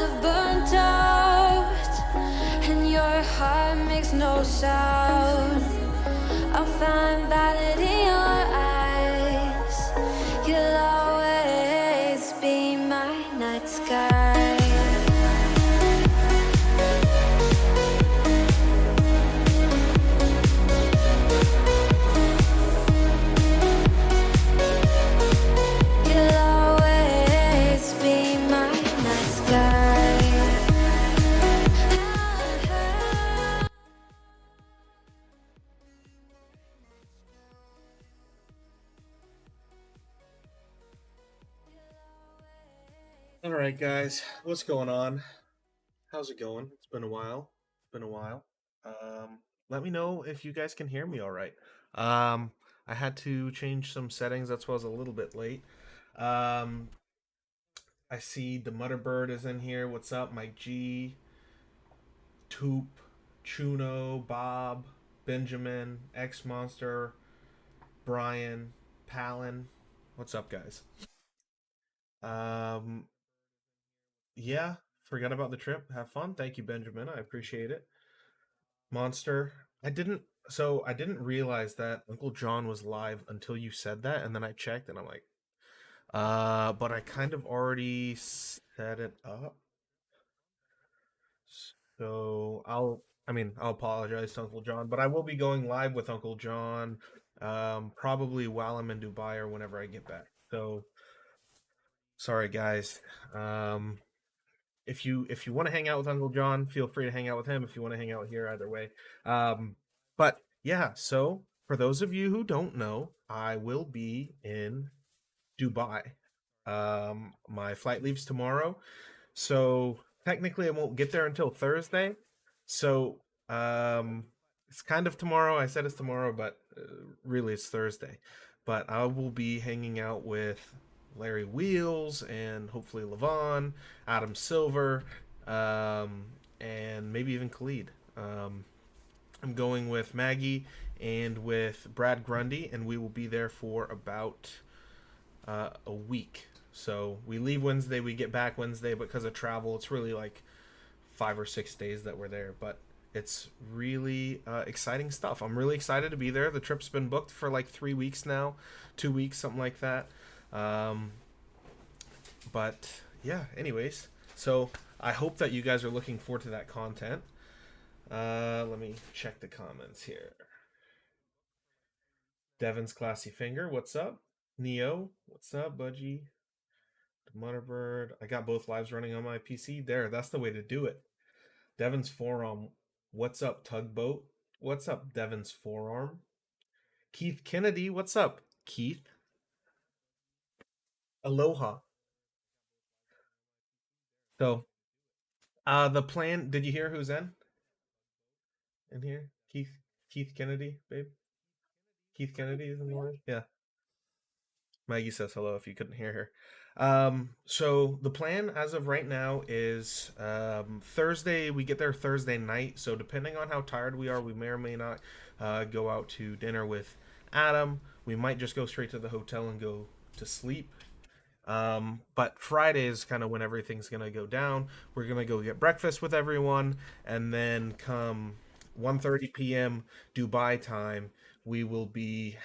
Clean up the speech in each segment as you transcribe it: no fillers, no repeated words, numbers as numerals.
of burnt out, and your heart makes no sound. I'll find valid in your eyes. You'll always be my night sky. All right, guys, what's going on? How's it going? It's been a while. It's been a while. Let me know if you guys can hear me all right. I had to change some settings. That's why I was a little bit late. Um, I see the Mutterbird is in here. What's up, Mike G, Toop, Chuno, Bob, Benjamin, X Monster, Brian, Palin. What's up, guys? Um, yeah, forgot about the trip. Have fun. Thank you, Benjamin. I appreciate it. Monster. I didn't realize that Uncle John was live until you said that, and then I checked and I'm like, but I kind of already set it up. So I'll apologize to Uncle John, but I will be going live with Uncle John, probably while I'm in Dubai or whenever I get back. So sorry guys. Um, if you want to hang out with Uncle John, feel free to hang out with him. If you want to hang out here, either way. But yeah, so for those of you who don't know, I will be in Dubai. My flight leaves tomorrow, so technically I won't get there until Thursday. So it's kind of tomorrow. I said it's tomorrow, but really it's Thursday. But I will be hanging out with Larry Wheels and hopefully Lavon, Adam Silver, and maybe even Khalid. I'm going with Maggie and with Brad Grundy, and we will be there for about a week. So we leave Wednesday, we get back Wednesday, but because of travel, it's really like 5 or 6 days that we're there. But it's really exciting stuff. I'm really excited to be there. The trip's been booked for like 3 weeks now, 2 weeks, something like that. Um, but yeah, anyways, so I hope that you guys are looking forward to that content. Let me check the comments here. Devon's Classy Finger, what's up? Neo, what's up, Budgie? Mutterbird, I got both lives running on my PC. There, that's the way to do it. Devon's Forearm, what's up, Tugboat? What's up, Devon's Forearm? Keith Kennedy, what's up, Keith? Aloha. So, the plan, did you hear who's in here? Keith Kennedy, babe? Keith Kennedy is in the line? Yeah. Maggie says hello if you couldn't hear her. So the plan as of right now is Thursday. We get there Thursday night. So depending on how tired we are, we may or may not go out to dinner with Adam. We might just go straight to the hotel and go to sleep. But Friday is kind of when everything's gonna go down. We're gonna go get breakfast with everyone, and then come 1:30 p.m. Dubai time, we will be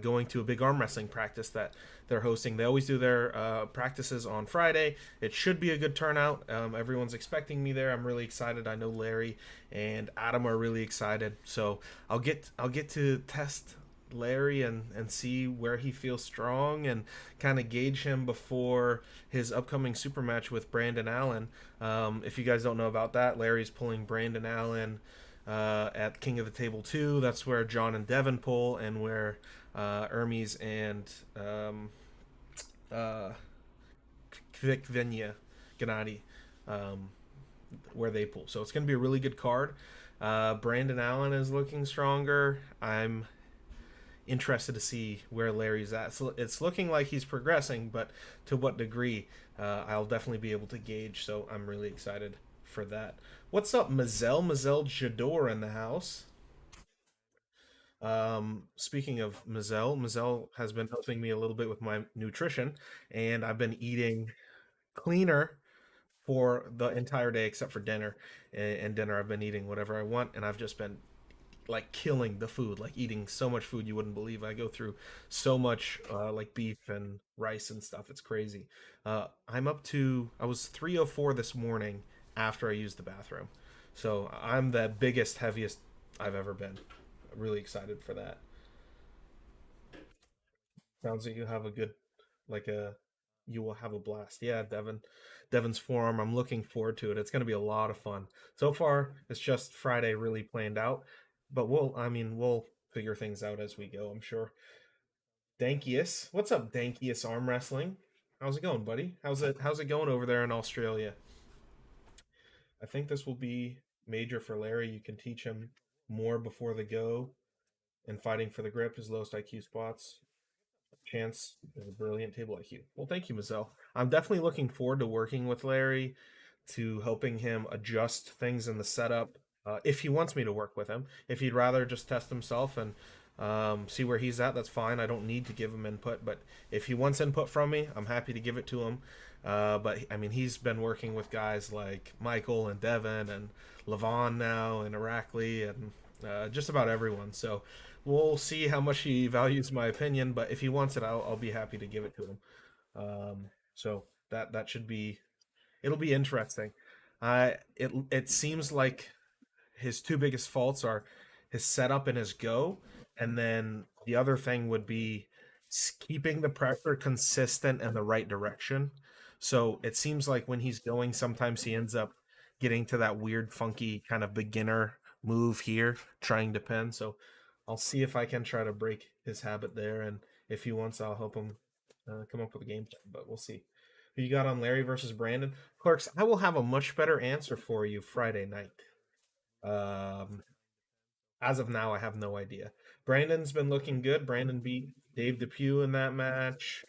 going to a big arm wrestling practice that they're hosting. They always do their practices on Friday. It should be a good turnout. Everyone's expecting me there. I'm really excited. I know Larry and Adam are really excited. So I'll get to test Larry and see where he feels strong and kind of gauge him before his upcoming super match with Brandon Allen. If you guys don't know about that, Larry's pulling Brandon Allen at King of the Table 2. That's where John and Devon pull, and where Hermes and Vic Venya Gennady, where they pull. So it's going to be a really good card. Brandon Allen is looking stronger. I'm interested to see where Larry's at. So it's looking like he's progressing, but to what degree, I'll definitely be able to gauge. So I'm really excited for that. What's up, Mazel Jador in the house? Speaking of Mazel has been helping me a little bit with my nutrition, and I've been eating cleaner for the entire day except for dinner. And dinner, I've been eating whatever I want, and I've just been like killing the food, like eating so much food you wouldn't believe. I go through so much like beef and rice and stuff. It's crazy. I'm up to I was 304 this morning after I used the bathroom. So I'm the biggest, heaviest I've ever been. Really excited for that. Sounds like you have a good, like a, you will have a blast. Yeah, Devon's forum. I'm looking forward to it. It's going to be a lot of fun. So far, it's just Friday really planned out, but we'll figure things out as we go, I'm sure. Dankius, what's up, Dankius Arm Wrestling? How's it going, buddy? How's it going over there in Australia? I think this will be major for Larry. You can teach him more before the go and fighting for the grip, his lowest IQ spots. Chance is a brilliant table IQ. Well, thank you, Mazel. I'm definitely looking forward to working with Larry, to helping him adjust things in the setup. If he wants me to work with him, if he'd rather just test himself and see where he's at, that's fine. I don't need to give him input, but if he wants input from me, I'm happy to give it to him. But I mean, he's been working with guys like Michael and Devon and Lavon now and Irakli and just about everyone. So we'll see how much he values my opinion. But if he wants it, I'll be happy to give it to him. So that should be it'll be interesting. It seems like his two biggest faults are his setup and his go, and then the other thing would be keeping the pressure consistent in the right direction. So it seems like when he's going, sometimes he ends up getting to that weird, funky kind of beginner move here, trying to pin. So I'll see if I can try to break his habit there, and if he wants, I'll help him come up with a game plan. But we'll see. Who you got on Larry versus Brandon? Clerks, I will have a much better answer for you Friday night. Um, as of now, I have no idea. Brandon's been looking good. Brandon beat Dave Depew in that match.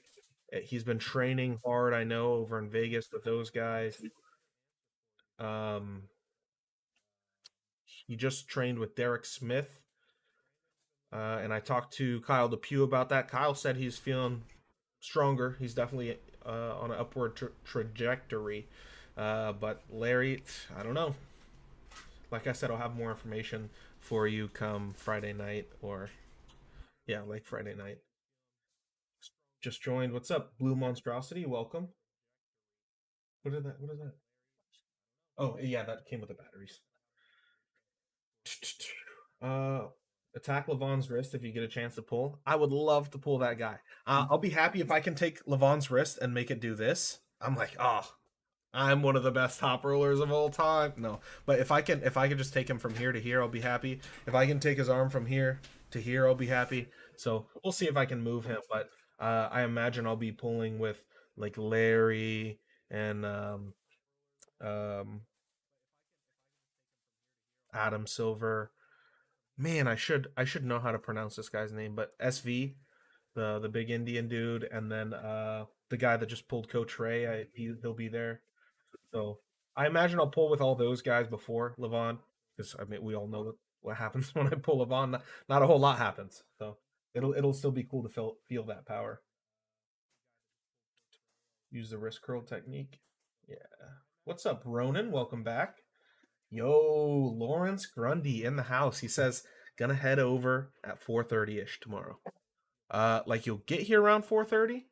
He's been training hard, I know, over in Vegas with those guys. Um, he just trained with Derek Smith. And I talked to Kyle Depew about that. Kyle said he's feeling stronger. He's definitely on an upward trajectory. But Larry, I don't know. Like I said, I'll have more information for you come Friday night or, yeah, like Friday night. Just joined. What's up, Blue Monstrosity? Welcome. What is that? What is that? Oh, yeah, that came with the batteries. Uh, attack Lavon's wrist if you get a chance to pull. I would love to pull that guy. I'll be happy if I can take Lavon's wrist and make it do this. I'm like, oh, I'm one of the best top rollers of all time. No, but if I can just take him from here to here, I'll be happy. If I can take his arm from here to here, I'll be happy. So we'll see if I can move him. But I imagine I'll be pulling with like Larry and um, Adam Silver. Man, I should know how to pronounce this guy's name, but SV, the big Indian dude, and then the guy that just pulled Coach Ray, he'll be there. So I imagine I'll pull with all those guys before Lavon, because I mean we all know what happens when I pull Lavon. Not a whole lot happens, so it'll still be cool to feel that power. Use the wrist curl technique. Yeah. What's up, Ronan? Welcome back. Yo, Lawrence Grundy in the house. He says gonna head over at 4:30 ish tomorrow. Like you'll get here around 4:30.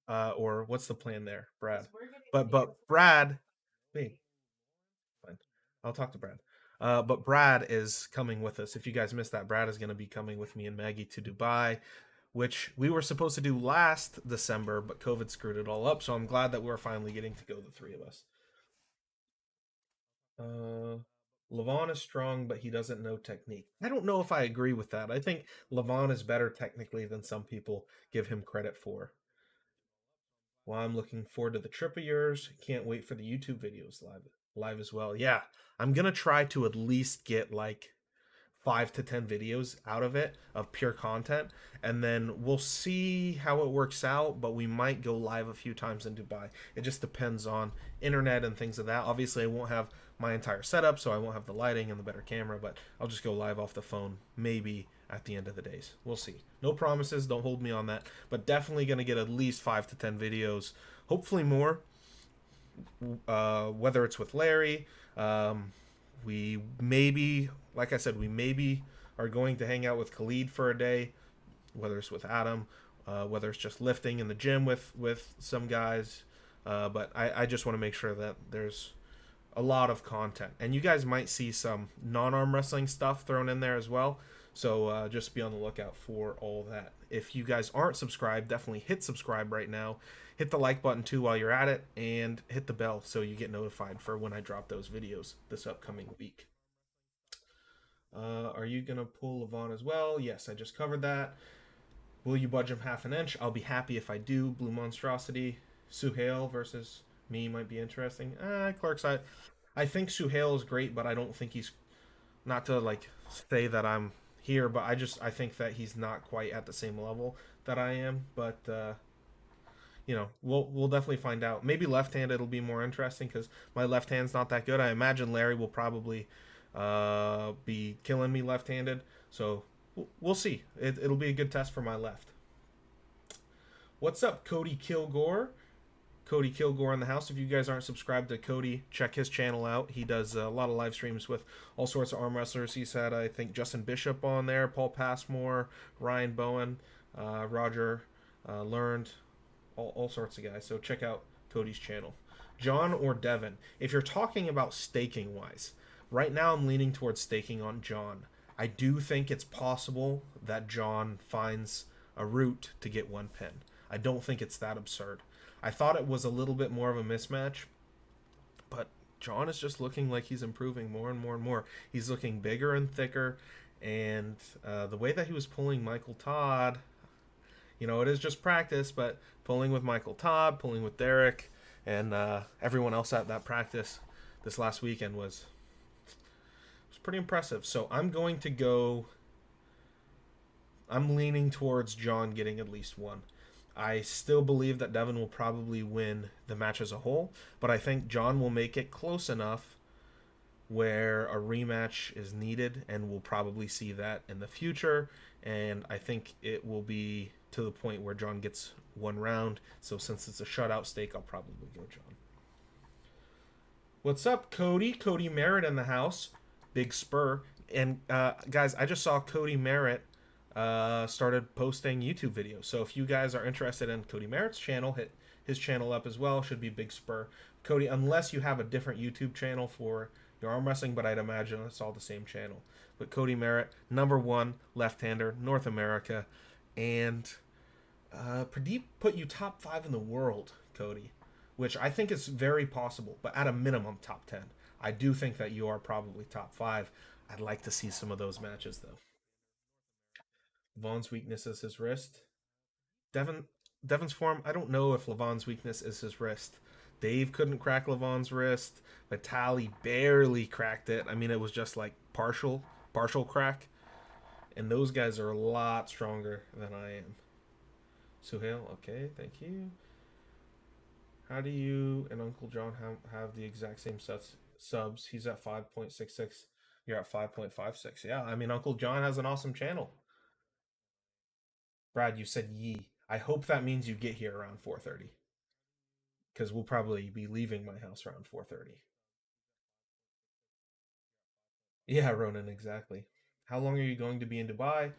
Or what's the plan there, Brad? But Brad, hey, fine. I'll talk to Brad. But Brad is coming with us. If you guys missed that, Brad is going to be coming with me and Maggie to Dubai, which we were supposed to do last December, but COVID screwed it all up. So I'm glad that we're finally getting to go, the three of us. Lavon is strong, but he doesn't know technique. I don't know if I agree with that. I think Lavon is better technically than some people give him credit for. Well, I'm looking forward to the trip of yours. Can't wait for the YouTube videos live as well. Yeah, I'm gonna try to at least get like 5 to 10 videos out of it of pure content, and then we'll see how it works out. But we might go live a few times in Dubai. It just depends on internet and things of that. Obviously, I won't have my entire setup, so I won't have the lighting and the better camera, but I'll just go live off the phone maybe at the end of the days. We'll see. No promises, don't hold me on that, but definitely going to get at least 5 to 10 videos, hopefully more. whether it's with Larry, we maybe, like I said, we maybe are going to hang out with Khalid for a day, whether it's with Adam, whether it's just lifting in the gym with some guys. But I just want to make sure that there's a lot of content, and you guys might see some non-arm wrestling stuff thrown in there as well. So just be on the lookout for all that. If you guys aren't subscribed, definitely hit subscribe right now. Hit the like button too while you're at it, and hit the bell so you get notified for when I drop those videos this upcoming week. Are you gonna pull Lavon as well? Yes, I just covered that. Will you budge him half an inch? I'll be happy if I do. Blue Monstrosity. Suhail versus me might be interesting. Clark's I think Suhail is great, but I don't think he's, not to like say that I'm here, but I think that he's not quite at the same level that I am. But we'll definitely find out. Maybe left-handed will be more interesting because my left hand's not that good. I imagine Larry will probably be killing me left-handed. So we'll see. It'll be a good test for my left. What's up, Cody Kilgore? Cody Kilgore in the house. If you guys aren't subscribed to Cody, check his channel out. He does a lot of live streams with all sorts of arm wrestlers. He's had, I think, Justin Bishop on there, Paul Passmore, Ryan Bowen, Roger Learned, all sorts of guys. So check out Cody's channel. John or Devon? If you're talking about staking wise, right now I'm leaning towards staking on John. I do think it's possible that John finds a route to get one pin. I don't think it's that absurd. I thought it was a little bit more of a mismatch, but John is just looking like he's improving more and more and more. He's looking bigger and thicker, and the way that he was pulling Michael Todd, it is just practice, but pulling with Michael Todd, pulling with Derek, and everyone else at that practice this last weekend was pretty impressive. So I'm leaning towards John getting at least one. I still believe that Devon will probably win the match as a whole, but I think John will make it close enough where a rematch is needed, and we'll probably see that in the future. And I think it will be to the point where John gets one round. So since it's a shutout stake, I'll probably go John. What's up, Cody? Cody Merritt in the house. Big spur. And guys, I just saw Cody Merritt started posting YouTube videos. So if you guys are interested in Cody Merritt's channel, hit his channel up as well. Should be big spur. Cody, unless you have a different YouTube channel for your arm wrestling, but I'd imagine it's all the same channel. But Cody Merritt, #1 left-hander, North America, and Pradeep put you top 5 in the world, Cody, which I think is very possible, but at a minimum top 10. I do think that you are probably top 5. I'd like to see some of those matches though. Lavon's weakness is his wrist. Devon's form, I don't know if Lavon's weakness is his wrist. Dave couldn't crack Lavon's wrist. Vitaly barely cracked it. I mean, it was just like partial crack. And those guys are a lot stronger than I am. Suhail, okay, thank you. How do you and Uncle John have the exact same subs? He's at 5.66. You're at 5.56. Yeah, I mean, Uncle John has an awesome channel. Brad, you said yee. I hope that means you get here around 4:30. Because we'll probably be leaving my house around 4:30. Yeah, Ronan, exactly. How long are you going to be in Dubai?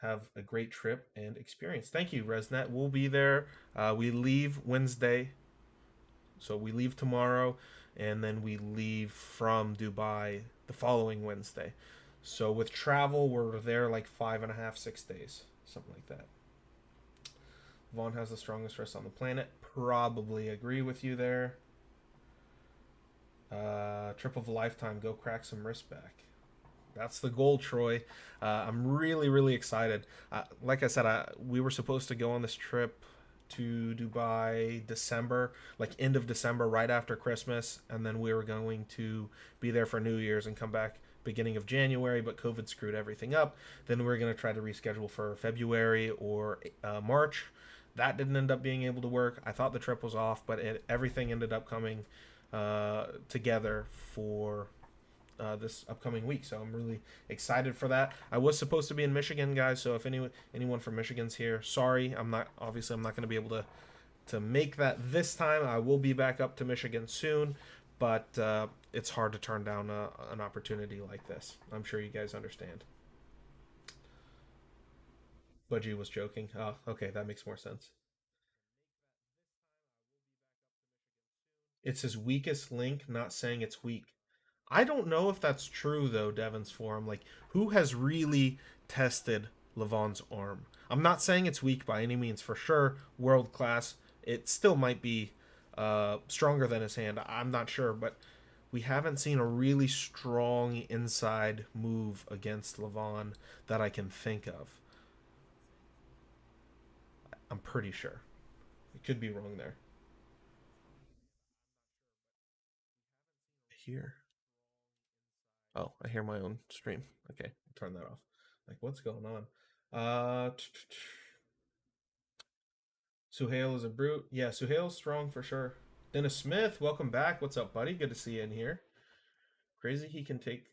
Have a great trip and experience. Thank you, Resnet. We'll be there. We leave Wednesday. So we leave tomorrow, and then we leave from Dubai the following Wednesday. So with travel, we're there like 5.5, 6 days. Something like that. Vaughn has the strongest wrist on the planet. Probably agree with you there. Trip of a lifetime. Go crack some wrist back. That's the goal, Troy. I'm really, really excited. Like I said, we were supposed to go on this trip to Dubai December, like end of December, right after Christmas, and then we were going to be there for New Year's and come back beginning of January, but COVID screwed everything up. Then we were going to try to reschedule for February or March. That didn't end up being able to work. I thought the trip was off, but everything ended up coming together for this upcoming week, so I'm really excited for that. I was supposed to be in Michigan, guys, so if anyone from Michigan's here, sorry, I'm not going to be able to to make that this time. I will be back up to Michigan soon, but it's hard to turn down an opportunity like this. I'm sure you guys understand. Budgie was joking. Oh, okay, that makes more sense. It's his weakest link, not saying it's weak. I don't know if that's true though, Devon's forum. Like, who has really tested Lavon's arm? I'm not saying it's weak by any means. For sure, world class. It still might be stronger than his hand. I'm not sure, but we haven't seen a really strong inside move against Lavon that I can think of. I'm pretty sure. I could be wrong there. Here. Oh, I hear my own stream. Okay, I'll turn that off. Like, what's going on? Suhail is a brute. Yeah, Suhail's strong for sure. Dennis Smith, welcome back. What's up, buddy? Good to see you in here. Crazy he can take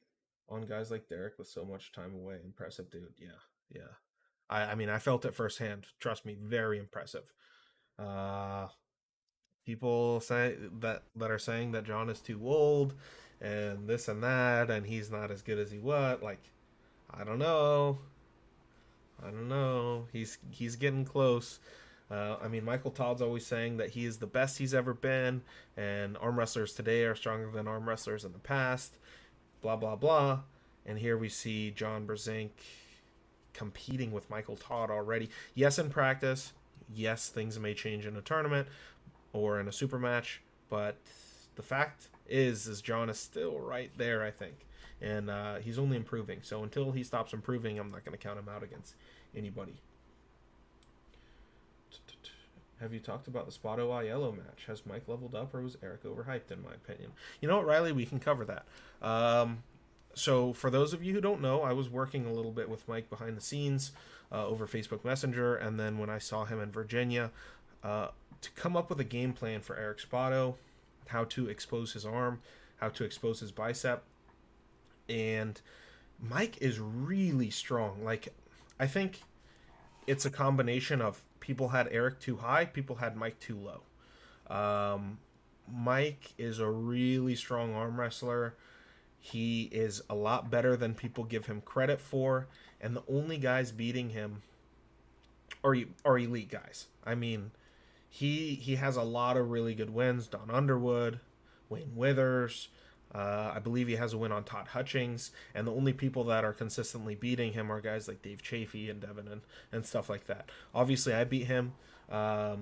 on guys like Derek with so much time away. Impressive, dude. Yeah, yeah. I mean, I felt it firsthand. Trust me, very impressive. Uh, People say that are saying that John is too old and this and that, and he's not as good as he was. Like, I don't know. I don't know. He's getting close. I mean, Michael Todd's always saying that he is the best he's ever been, and arm wrestlers today are stronger than arm wrestlers in the past. Blah blah blah. And here we see John Brzenk competing with Michael Todd already. Yes, in practice. Yes, things may change in a tournament or in a super match, but the fact is John is still right there, I think, and he's only improving. So until he stops improving, I'm not going to count him out against anybody. Have you talked about the Spoto Aiello match? Has Mike leveled up, or was Eric overhyped, in my opinion? You know what, Riley? We can cover that. So for those of you who don't know, I was working a little bit with Mike behind the scenes over Facebook Messenger, and then when I saw him in Virginia, to come up with a game plan for Eric Spoto, how to expose his arm, how to expose his bicep. And Mike is really strong. Like, I think it's a combination of people had Eric too high, people had Mike too low. Mike is a really strong arm wrestler. He is a lot better than people give him credit for, and the only guys beating him are elite guys. I mean, he has a lot of really good wins. Don Underwood, Wayne Withers. I believe he has a win on Todd Hutchings, and the only people that are consistently beating him are guys like Dave Chafee and Devon and stuff like that. Obviously, I beat him, but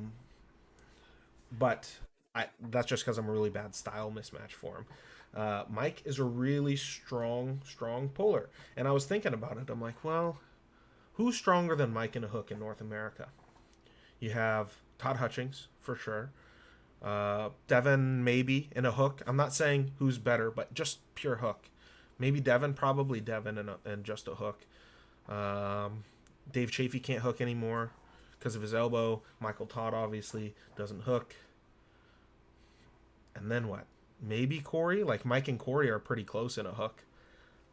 that's just because I'm a really bad style mismatch for him. Mike is a really strong puller, and I was thinking about it. I'm like, well, who's stronger than Mike in a hook in North America? You have Todd Hutchings for sure. Devon maybe in a hook. I'm not saying who's better, but just pure hook. Maybe Devon, probably Devon in just a hook. Dave Chafee can't hook anymore because of his elbow. Michael Todd obviously doesn't hook. And then what? Maybe Corey. Like, Mike and Corey are pretty close in a hook.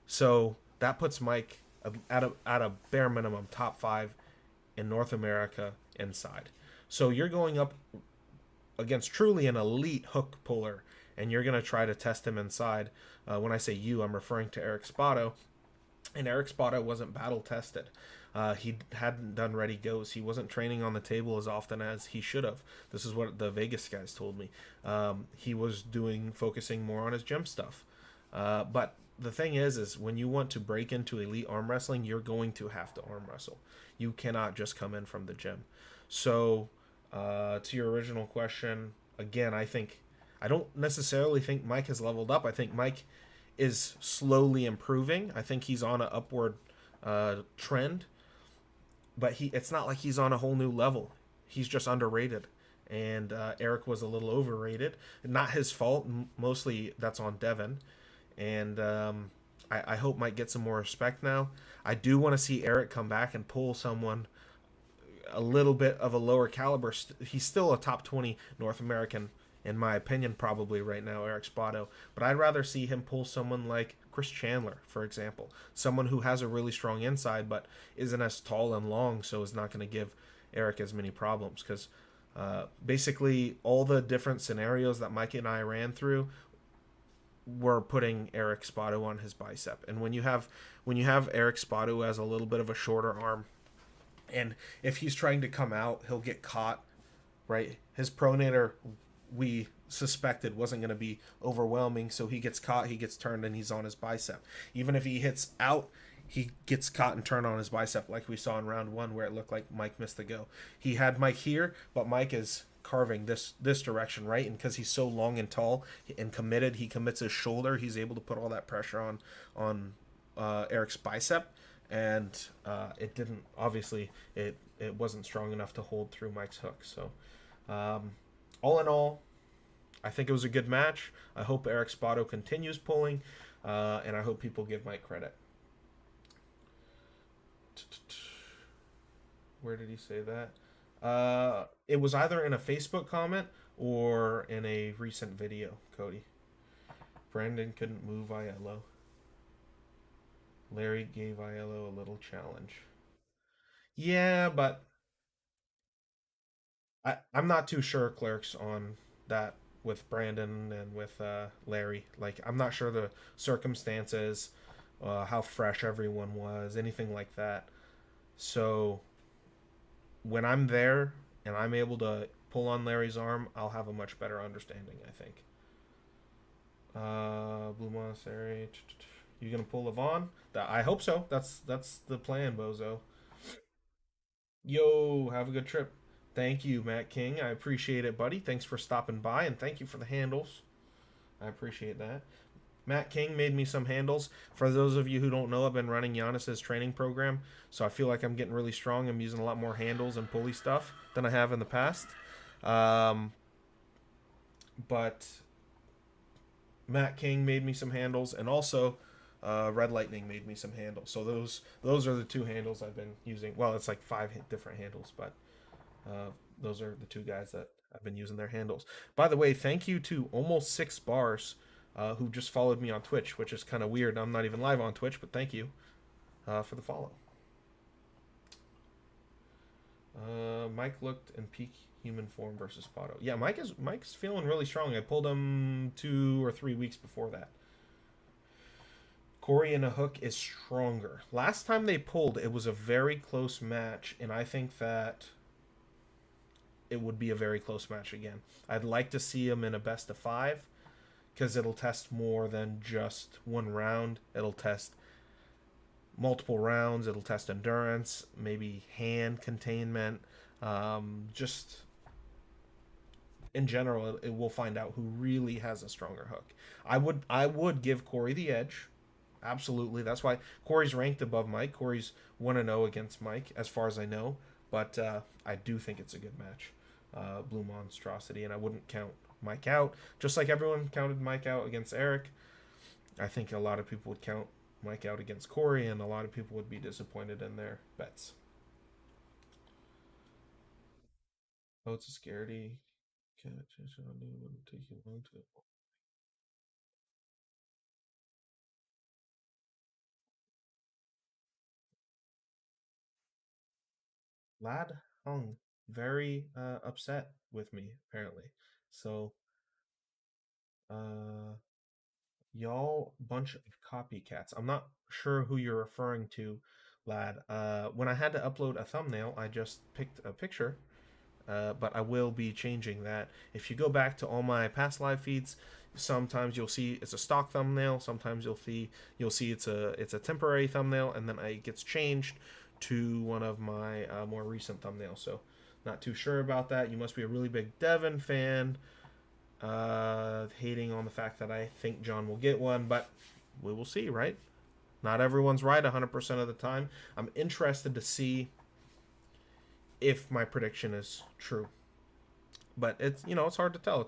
So that puts Mike at a bare minimum top 5 in North America inside. So you're going up against truly an elite hook puller, and you're going to try to test him inside. When I say you, I'm referring to Eric Spoto. And Eric Spoto wasn't battle tested. He hadn't done ready goes. He wasn't training on the table as often as he should have. This is what the Vegas guys told me. He was focusing more on his gym stuff. But the thing is when you want to break into elite arm wrestling, you're going to have to arm wrestle. You cannot just come in from the gym. So to your original question, again, I don't necessarily think Mike has leveled up. I think Mike is slowly improving. I think he's on an upward trend, but it's not like he's on a whole new level. He's just underrated, and Eric was a little overrated. Not his fault. Mostly that's on Devon, and I hope Mike gets some more respect now. I do want to see Eric come back and pull someone a little bit of a lower caliber. He's still a top 20 North American, in my opinion, probably right now, Eric Spoto. But I'd rather see him pull someone like Chris Chandler, for example. Someone who has a really strong inside but isn't as tall and long, so is not going to give Eric as many problems. Because Basically, all the different scenarios that Mike and I ran through were putting Eric Spoto on his bicep. And when you have Eric Spoto who has a little bit of a shorter arm, and if he's trying to come out, he'll get caught. Right, his pronator we suspected wasn't going to be overwhelming, so he gets caught, he gets turned, and he's on his bicep. Even if he hits out, he gets caught and turned on his bicep, like we saw in round one where it looked like Mike missed the go. He had Mike here, but Mike is carving this direction, right? And because he's so long and tall and committed, he commits his shoulder. He's able to put all that pressure on Eric's bicep, and it didn't. Obviously, it wasn't strong enough to hold through Mike's hook. So, all in all, I think it was a good match. I hope Eric Spoto continues pulling, and I hope people give Mike credit. Where did he say that? It was either in a Facebook comment or in a recent video, Cody. Brandon couldn't move Aiello. Larry gave Aiello a little challenge. Yeah, but I'm not too sure, Clerks, on that with Brandon and with Larry. Like, I'm not sure the circumstances, how fresh everyone was, anything like that. So when I'm there and I'm able to pull on Larry's arm, I'll have a much better understanding, I think. Blue Monastery. You gonna pull Lavon? I hope so. That's the plan, Bozo. Yo, have a good trip. Thank you, Matt King. I appreciate it, buddy. Thanks for stopping by, and thank you for the handles. I appreciate that. Matt King made me some handles. For those of you who don't know, I've been running Giannis's training program, so I feel like I'm getting really strong. I'm using a lot more handles and pulley stuff than I have in the past. But Matt King made me some handles, and also Red Lightning made me some handles. So those are the two handles I've been using. Well, it's like 5 different handles, but those are the two guys that I've been using their handles. By the way, thank you to almost 6 bars who just followed me on Twitch, which is kind of weird. I'm not even live on Twitch, but thank you for the follow. Mike looked in peak human form versus Spoto. Yeah, Mike's feeling really strong. I pulled him 2 or 3 weeks before that. Corey in a hook is stronger. Last time they pulled, it was a very close match, and I think that it would be a very close match again. I'd like to see him in a best of 5, because it'll test more than just one round. It'll test multiple rounds. It'll test endurance, maybe hand containment. Just in general, we'll find out who really has a stronger hook. I would give Corey the edge. Absolutely. That's why Corey's ranked above Mike. Corey's 1-0 against Mike, as far as I know. But I do think it's a good match. Blue Monstrosity, and I wouldn't count Mike out. Just like everyone counted Mike out against Eric, I think a lot of people would count Mike out against Corey, and a lot of people would be disappointed in their bets. Oh, it's a scaredy. Can't attention on you. Wouldn't take you long to. Lad hung very upset with me, apparently. So, y'all bunch of copycats. I'm not sure who you're referring to, Lad. When I had to upload a thumbnail, I just picked a picture, but I will be changing that. If you go back to all my past live feeds, sometimes you'll see it's a stock thumbnail. Sometimes you'll see it's a temporary thumbnail, and then it gets changed to one of my more recent thumbnails. So, not too sure about that. You must be a really big Devon fan. Hating on the fact that I think John will get one, but we will see, right? Not everyone's right 100% of the time. I'm interested to see if my prediction is true, but it's hard to tell.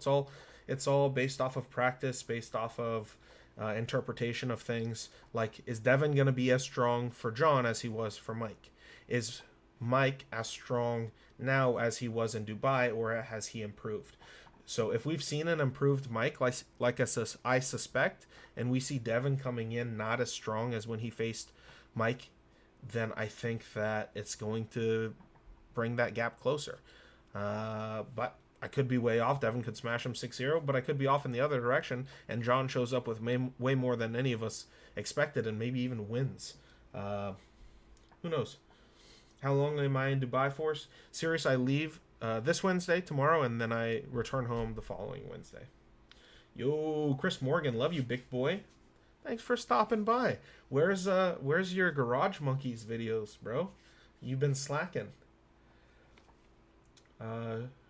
It's all based off of practice, based off of interpretation of things. Like, is Devon going to be as strong for John as he was for Mike? Is Mike as strong now as he was in Dubai, or has he improved? So if we've seen an improved Mike, like I suspect, and we see Devon coming in not as strong as when he faced Mike, then I think that it's going to bring that gap closer. But I could be way off. Devon could smash him 6-0, but I could be off in the other direction, and John shows up with way more than any of us expected and maybe even wins. Uh, who knows? How long am I in Dubai for? Serious, I leave this Wednesday, tomorrow, and then I return home the following Wednesday. Yo, Chris Morgan, love you, big boy. Thanks for stopping by. Where's your Garage Monkeys videos, bro? You've been slacking.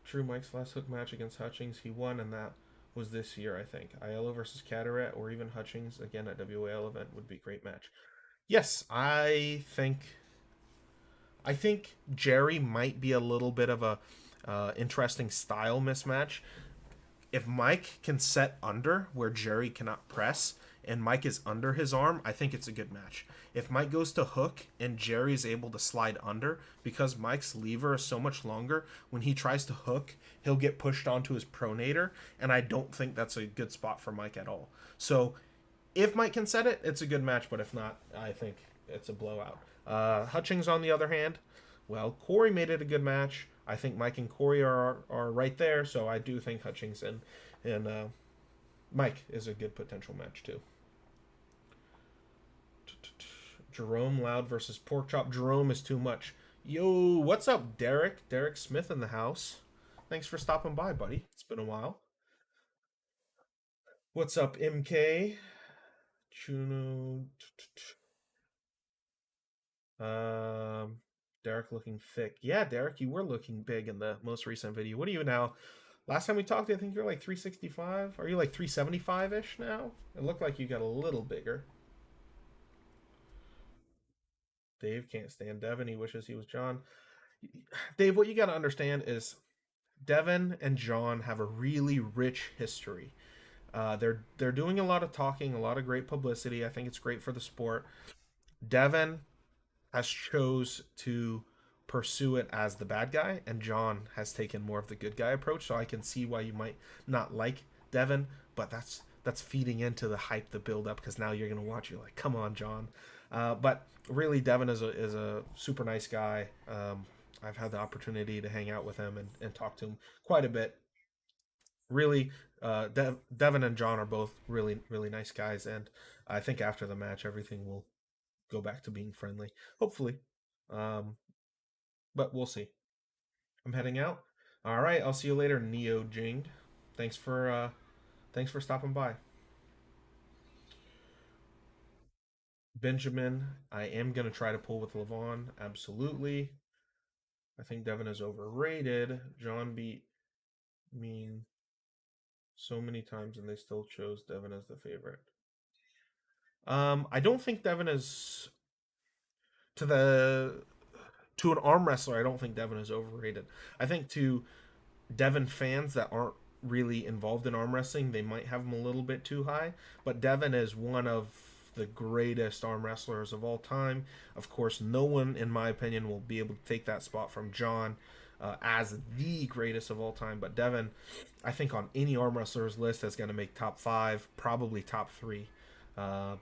True Mike's last hook match against Hutchings, he won, and that was this year, I think. Aiello versus Cadorette, or even Hutchings again at WAL event would be a great match. Yes, I think Jerry might be a little bit of a interesting style mismatch. If Mike can set under where Jerry cannot press and Mike is under his arm, I think it's a good match. If Mike goes to hook and Jerry is able to slide under, because Mike's lever is so much longer, when he tries to hook, he'll get pushed onto his pronator, and I don't think that's a good spot for Mike at all. So if Mike can set it, it's a good match, but if not, I think it's a blowout. Hutchings, on the other hand, well, Corey made it a good match. I think Mike and Corey are right there, so I do think Hutchings and Mike is a good potential match too. Jerome Loud versus Porkchop. Jerome is too much. Yo, what's up, Derek? Derek Smith in the house. Thanks for stopping by, buddy. It's been a while. What's up, MK? Chuno. Um, Derek looking thick. Yeah, Derek, you were looking big in the most recent video. What are you now? Last time we talked, I think you're like 365. Are you like 375 ish now? It looked like you got a little bigger. Dave can't stand Devon. He wishes he was John. Dave, what you got to understand is Devon and John have a really rich history. They're doing a lot of talking, a lot of great publicity. I think it's great for the sport. Devon has chose to pursue it as the bad guy, and John has taken more of the good guy approach. So I can see why you might not like Devon, but that's feeding into the hype, the build up, because now you're gonna watch. You're like, come on, John. But really, Devon is a super nice guy. I've had the opportunity to hang out with him and talk to him quite a bit. Really, Devon and John are both really nice guys, and I think after the match, everything will go back to being friendly. Hopefully, um, but we'll see. I'm heading out. All right, I'll see you later, Neo Jing. Thanks for stopping by. Benjamin, I am gonna try to pull with Lavon. Absolutely. I think Devon is overrated. John beat Mean so many times, and they still chose Devon as the favorite. I don't think Devon is to the to an arm wrestler. I don't think Devon is overrated. I think to Devon fans that aren't really involved in arm wrestling, they might have him a little bit too high. But Devon is one of the greatest arm wrestlers of all time. Of course, no one, in my opinion, will be able to take that spot from John as the greatest of all time. But Devon, I think on any arm wrestlers list, is going to make top five, probably top three. Uh,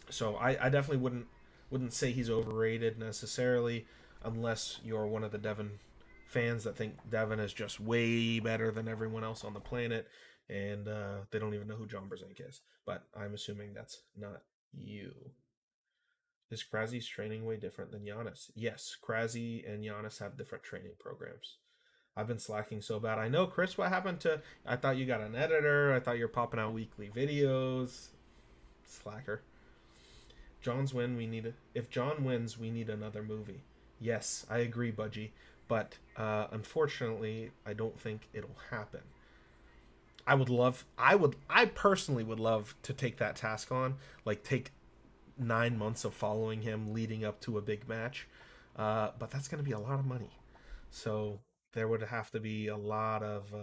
so I definitely wouldn't say he's overrated necessarily, unless you're one of the Devon fans that think Devon is just way better than everyone else on the planet, and they don't even know who John Brzenk is. But I'm assuming that's not you. Is Krasi's training way different than Giannis? Yes, Krasi and Giannis have different training programs. I've been slacking so bad. I know, Chris, what happened to... I thought you got an editor. I thought you were popping out weekly videos. Slacker. John's win, we need... If John wins, we need another movie. Yes, I agree, Budgie. But unfortunately, I don't think it'll happen. I personally would love to take that task on. Like, take 9 months of following him leading up to a big match. But that's going to be a lot of money. So there would have to be a lot of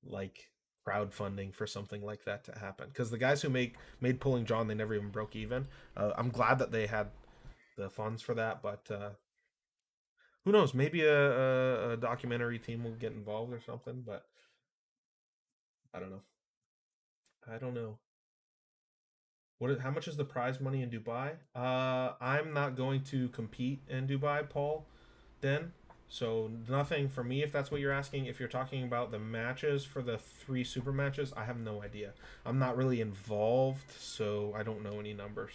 like crowdfunding for something like that to happen. Because the guys who made Pulling John, they never even broke even. I'm glad that they had the funds for that, but who knows? Maybe a documentary team will get involved or something. But I don't know. I don't know. How much is the prize money in Dubai? I'm not going to compete in Dubai, Paul. Then So nothing for me if that's what you're asking. If you're talking about the matches for the three super matches, I have no idea. I'm not really involved, so I don't know any numbers.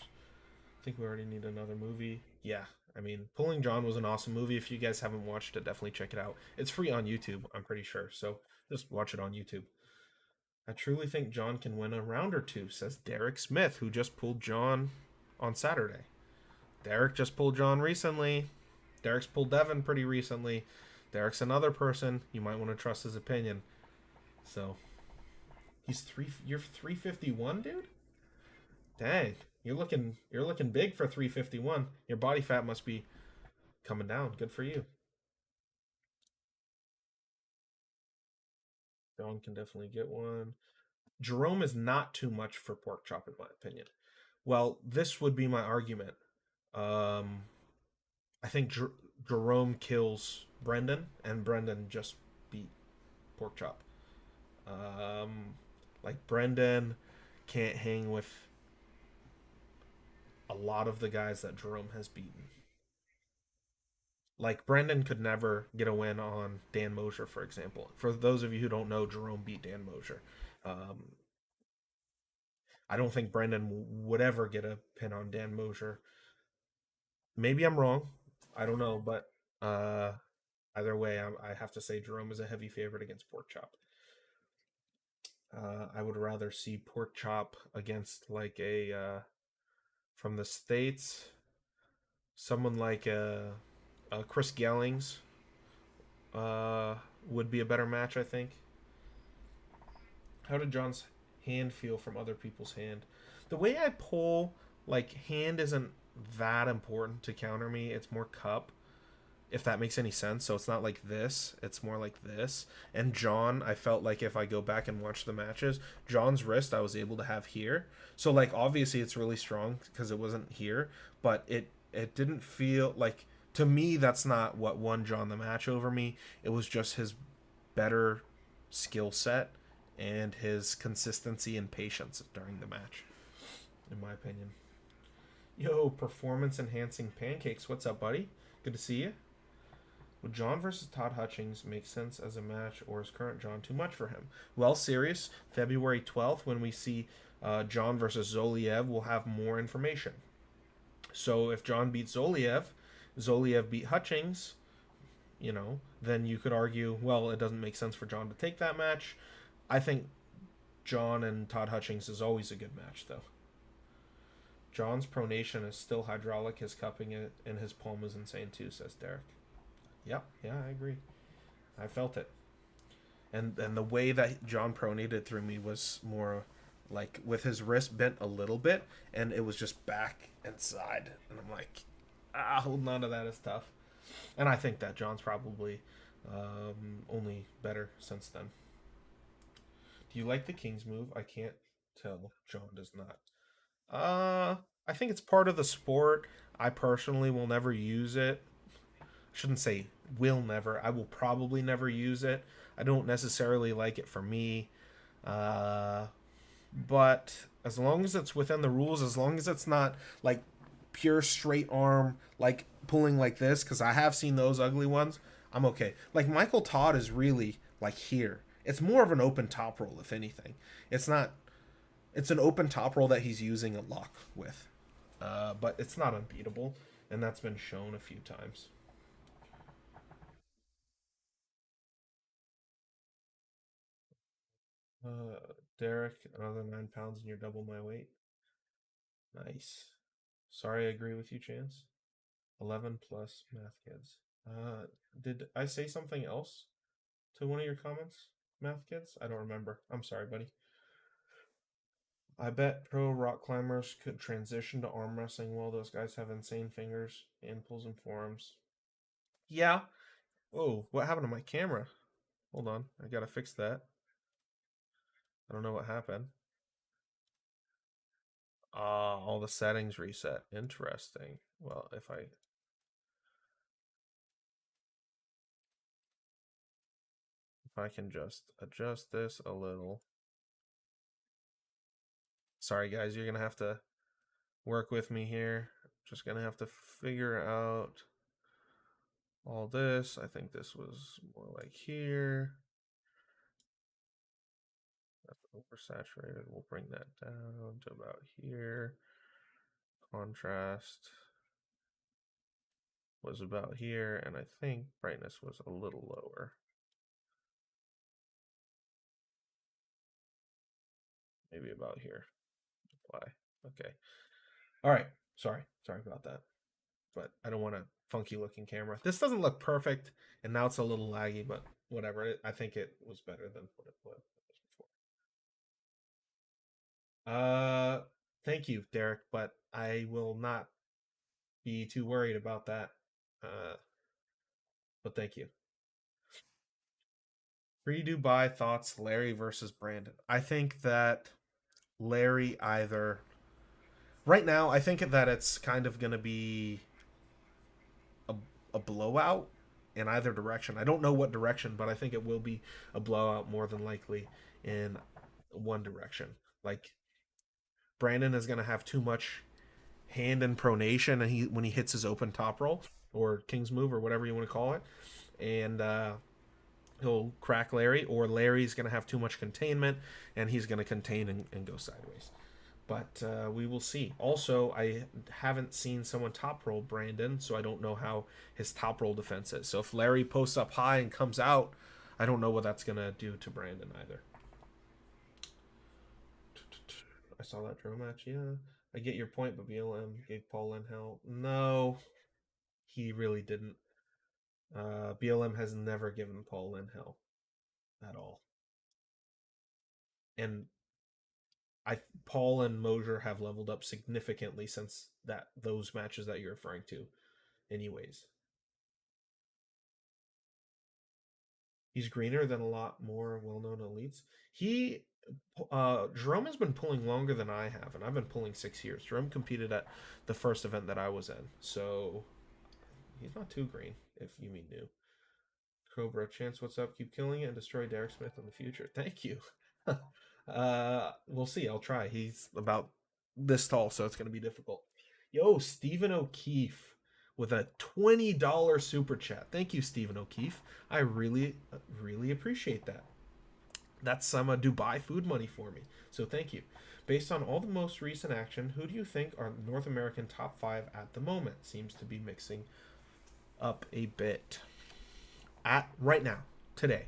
I think we already need another movie. Yeah, I mean, Pulling John was an awesome movie. If you guys haven't watched it, definitely check it out. It's free on YouTube, I'm pretty sure. So just watch it on YouTube. I truly think John can win a round or two, says Derek Smith, who just pulled John on Saturday. Derek just pulled John recently. Derek's pulled Devon pretty recently. Derek's another person. You might want to trust his opinion. So he's three. You're 351, dude. Dang, you're looking big for 351. Your body fat must be coming down. Good for you. John can definitely get one. Jerome is not too much for pork chop, in my opinion. Well, this would be my argument. Um, I think Jerome kills Brendan, and Brendan just beat pork chop. Um, like Brendan can't hang with a lot of the guys that Jerome has beaten. Like Brendan could never get a win on Dan Mosier, for example. For those of you who don't know, Jerome beat Dan Mosier. Um, I don't think Brendan would ever get a pin on Dan Mosier. Maybe I'm wrong. I don't know, but either way, I have to say Jerome is a heavy favorite against Pork Chop. I would rather see Pork Chop against like a from the states, someone like Chris Gellings would be a better match, I think. How did John's hand feel from other people's hand? The way I pull, like, hand isn't that important to counter me. It's more cup, if that makes any sense. So it's not like this, it's more like this. And John, I felt like if I go back and watch the matches, John's wrist I was able to have here. So like obviously it's really strong because it wasn't here, but it didn't feel like, to me that's not what won John the match over me. It was just his better skill set and his consistency and patience during the match, in my opinion. Yo, performance enhancing pancakes. What's up, buddy? Good to see you. Would John versus Todd Hutchings make sense as a match, or is current John too much for him? Well, serious. February 12th, when we see John versus Zoliev, we'll have more information. So if John beats Zoliev, Zoliev beat Hutchings, then you could argue, well, it doesn't make sense for John to take that match. I think John and Todd Hutchings is always a good match, though. John's pronation is still hydraulic. His cupping it and his palm is insane too, says Derek. Yep, yeah, I agree. I felt it. And the way that John pronated through me was more like with his wrist bent a little bit, and it was just back and side. And I'm like, holding on to that is tough. And I think that John's probably only better since then. Do you like the King's move? I can't tell. John does not. I think it's part of the sport. I personally will never use it. I shouldn't say will never. I will probably never use it. I don't necessarily like it for me. But as long as it's within the rules, as long as it's not like pure straight arm, like pulling like this, because I have seen those ugly ones, I'm okay. Like Michael Todd is really like here. It's more of an open top roll, if anything. It's not. It's an open top roll that he's using a lock with, but it's not unbeatable, and that's been shown a few times. Derek, another 9 pounds, and you're double my weight. Nice. Sorry, I agree with you, Chance. 11 plus math kids. Did I say something else to one of your comments, math kids? I don't remember. I'm sorry, buddy. I bet pro rock climbers could transition to arm wrestling well. Those guys have insane fingers, hand pulls, and forearms. Yeah. Oh, what happened to my camera? Hold on. I gotta fix that. I don't know what happened. All the settings reset. Interesting. Well, if I can just adjust this a little. Sorry guys, you're gonna have to work with me here. Just gonna have to figure out all this. I think this was more like here. That's oversaturated. We'll bring that down to about here. Contrast was about here, and I think brightness was a little lower. Maybe about here. Apply. Okay. All right. Sorry about that. But I don't want a funky looking camera. This doesn't look perfect, and now it's a little laggy, but whatever. I think it was better than what it was before. Thank you, Derek, but I will not be too worried about that. Uh, but thank you. Redo buy thoughts Larry versus Brandon. I think that Larry either right now, I think that it's kind of going to be a, a blowout in either direction. I don't know what direction, but I think it will be a blowout more than likely in one direction. Like Brandon is going to have too much hand and pronation, and when he hits his open top roll or king's move or whatever you want to call it, and he'll crack Larry, or Larry's going to have too much containment, and he's going to contain and go sideways. But we will see. Also, I haven't seen someone top roll Brandon, so I don't know how his top roll defense is. So if Larry posts up high and comes out, I don't know what that's going to do to Brandon either. I saw that draw match, yeah. I get your point, but BLM gave Paul Lynn hell. No, he really didn't. BLM has never given Paul Lynn hell at all. And Paul and Mosier have leveled up significantly since those matches that you're referring to. Anyways, he's greener than a lot more well-known elites. Jerome has been pulling longer than I have, and I've been pulling 6 years. Jerome competed at the first event that I was in, so he's not too green, if you mean new. Cobra, Chance, what's up? Keep killing it and destroy Derek Smith in the future. Thank you. We'll see. I'll try. He's about this tall, so it's going to be difficult. Yo, Stephen O'Keefe with a $20 super chat. Thank you, Stephen O'Keefe. I really, really appreciate that. That's some Dubai food money for me. So thank you. Based on all the most recent action, who do you think are North American top 5 at the moment? Seems to be mixing up a bit. At right now, today,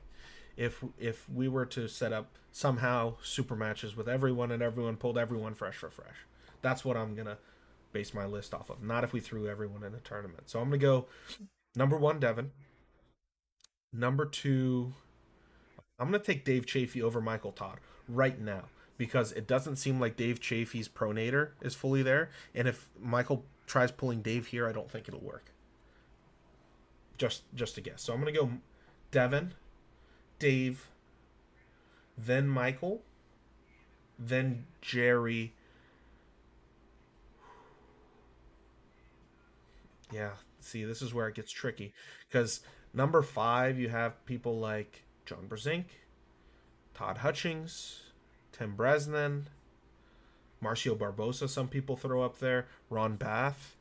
if we were to set up somehow super matches with everyone and everyone pulled everyone fresh for fresh, that's what I'm gonna base my list off of. Not if we threw everyone in a tournament. So I'm gonna go number 1, Devon. Number 2, I'm gonna take Dave Chafee over Michael Todd right now because it doesn't seem like Dave Chafee's pronator is fully there, and if Michael tries pulling Dave here, I don't think it'll work. Just a guess. So I'm gonna go Devon, Dave, then Michael, then Jerry. Yeah, see, this is where it gets tricky because number 5, you have people like John Brzenk, Todd Hutchings, Tim Bresnan, Marcio Barbosa. Some people throw up there. Ron Bath.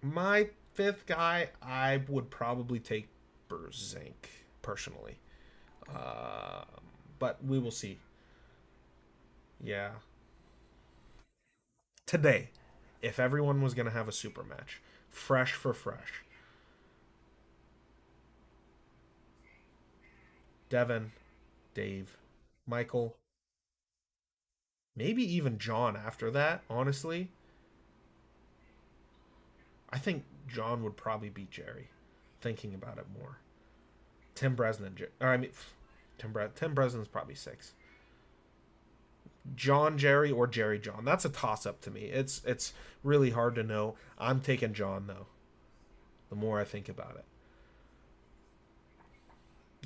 My 5th guy, I would probably take Brzenk personally, but we will see. Yeah, today, if everyone was gonna have a super match, fresh for fresh, Devon, Dave, Michael, maybe even John after that. Honestly, I think John would probably beat Jerry. Thinking about it more, Tim Bresnan, or I mean, Tim Bresnan's probably 6. John Jerry or Jerry John. That's a toss up to me. It's really hard to know. I'm taking John though. The more I think about it.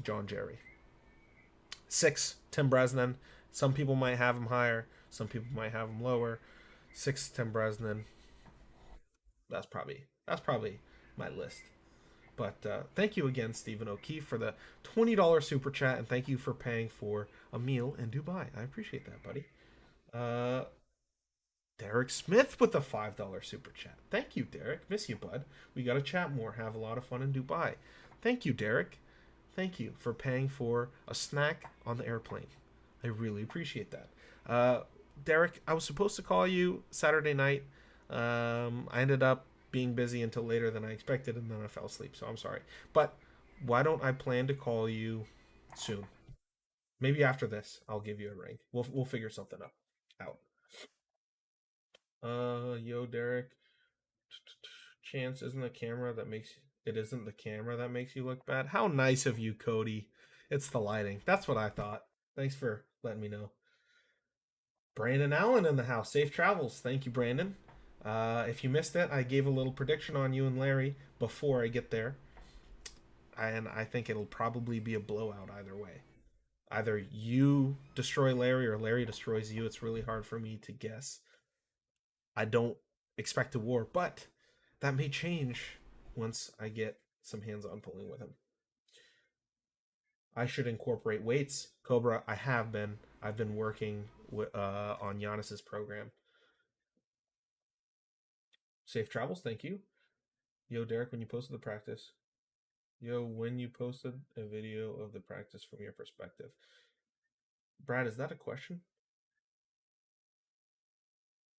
John Jerry. 6, Tim Bresnan. Some people might have him higher. Some people might have him lower. 6, Tim Bresnan. That's probably my list. But thank you again, Stephen O'Keefe, for the $20 super chat, and thank you for paying for a meal in Dubai. I appreciate that, buddy. Derek Smith with a $5 super chat. Thank you, Derek. Miss you, bud. We got to chat more. Have a lot of fun in Dubai. Thank you, Derek. Thank you for paying for a snack on the airplane. I really appreciate that. Derek, I was supposed to call you Saturday night. I ended up being busy until later than I expected, and then I fell asleep, so I'm sorry. But why don't I plan to call you soon? Maybe after this, I'll give you a ring. We'll figure something up out. Yo, Derek. Chance isn't the camera that makes it isn't the camera that makes you look bad. How nice of you, Cody. It's the lighting. That's what I thought. Thanks for letting me know. Brandon Allen in the house. Safe travels. Thank you, Brandon. If you missed it, I gave a little prediction on you and Larry before I get there. And I think it'll probably be a blowout either way. Either you destroy Larry or Larry destroys you. It's really hard for me to guess. I don't expect a war, but that may change once I get some hands-on pulling with him. I should incorporate weights. Cobra, I have been. I've been working on Giannis's program. Safe travels, thank you. Yo, Derek, when you posted the practice. Yo, when you posted a video of the practice from your perspective. Brad, is that a question?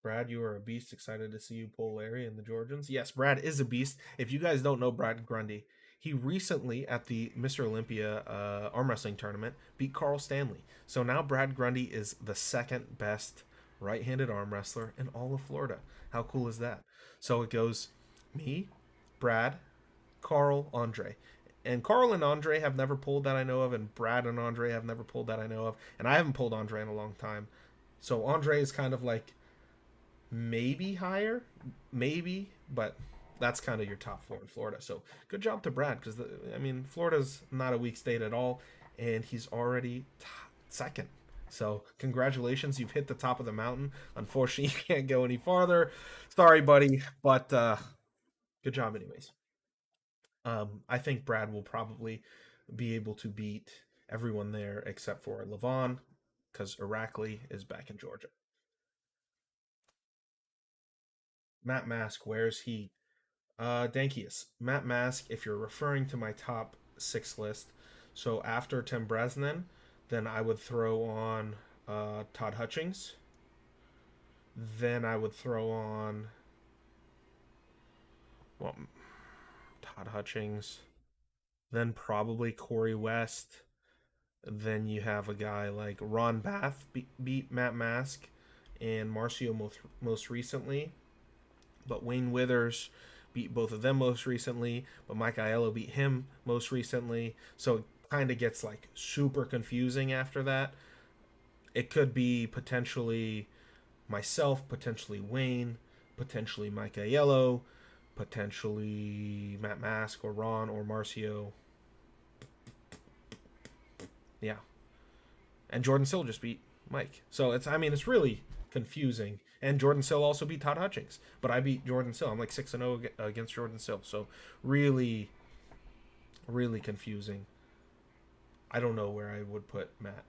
Brad, you are a beast. Excited to see you pull Larry and the Georgians. Yes, Brad is a beast. If you guys don't know Brad Grundy, he recently at the Mr. Olympia arm wrestling tournament beat Carl Stanley. So now Brad Grundy is the second best right-handed arm wrestler in all of Florida. How cool is that? So it goes me, Brad, Carl, Andre. And Carl and Andre have never pulled that I know of, and Brad and Andre have never pulled that I know of, and I haven't pulled Andre in a long time. So Andre is kind of like maybe higher, maybe, but that's kind of your top four in Florida. So good job to Brad, because I mean Florida's not a weak state at all, and he's already second. So congratulations, you've hit the top of the mountain. Unfortunately, you can't go any farther. Sorry, buddy, but good job anyways. I think Brad will probably be able to beat everyone there except for Lavon, because Irakli is back in Georgia. Matt Mask, where's he? Dankius. Matt Mask, if you're referring to my top 6 list, so after Tim Bresnan, then I would throw on Todd Hutchings. Then I would throw on Todd Hutchings. Then probably Corey West. Then you have a guy like Ron Bath beat Matt Mask and Marcio most recently. But Wayne Withers beat both of them most recently. But Mike Aiello beat him most recently. So it kind of gets like super confusing after that. It could be potentially myself, potentially Wayne, potentially Mike Aiello, potentially Matt Mask or Ron or Marcio. Yeah. And Jordan Sill just beat Mike. So it's really confusing. And Jordan Sill also beat Todd Hutchings. But I beat Jordan Sill. I'm like 6-0 against Jordan Sill. So really, really confusing. I don't know where I would put Matt,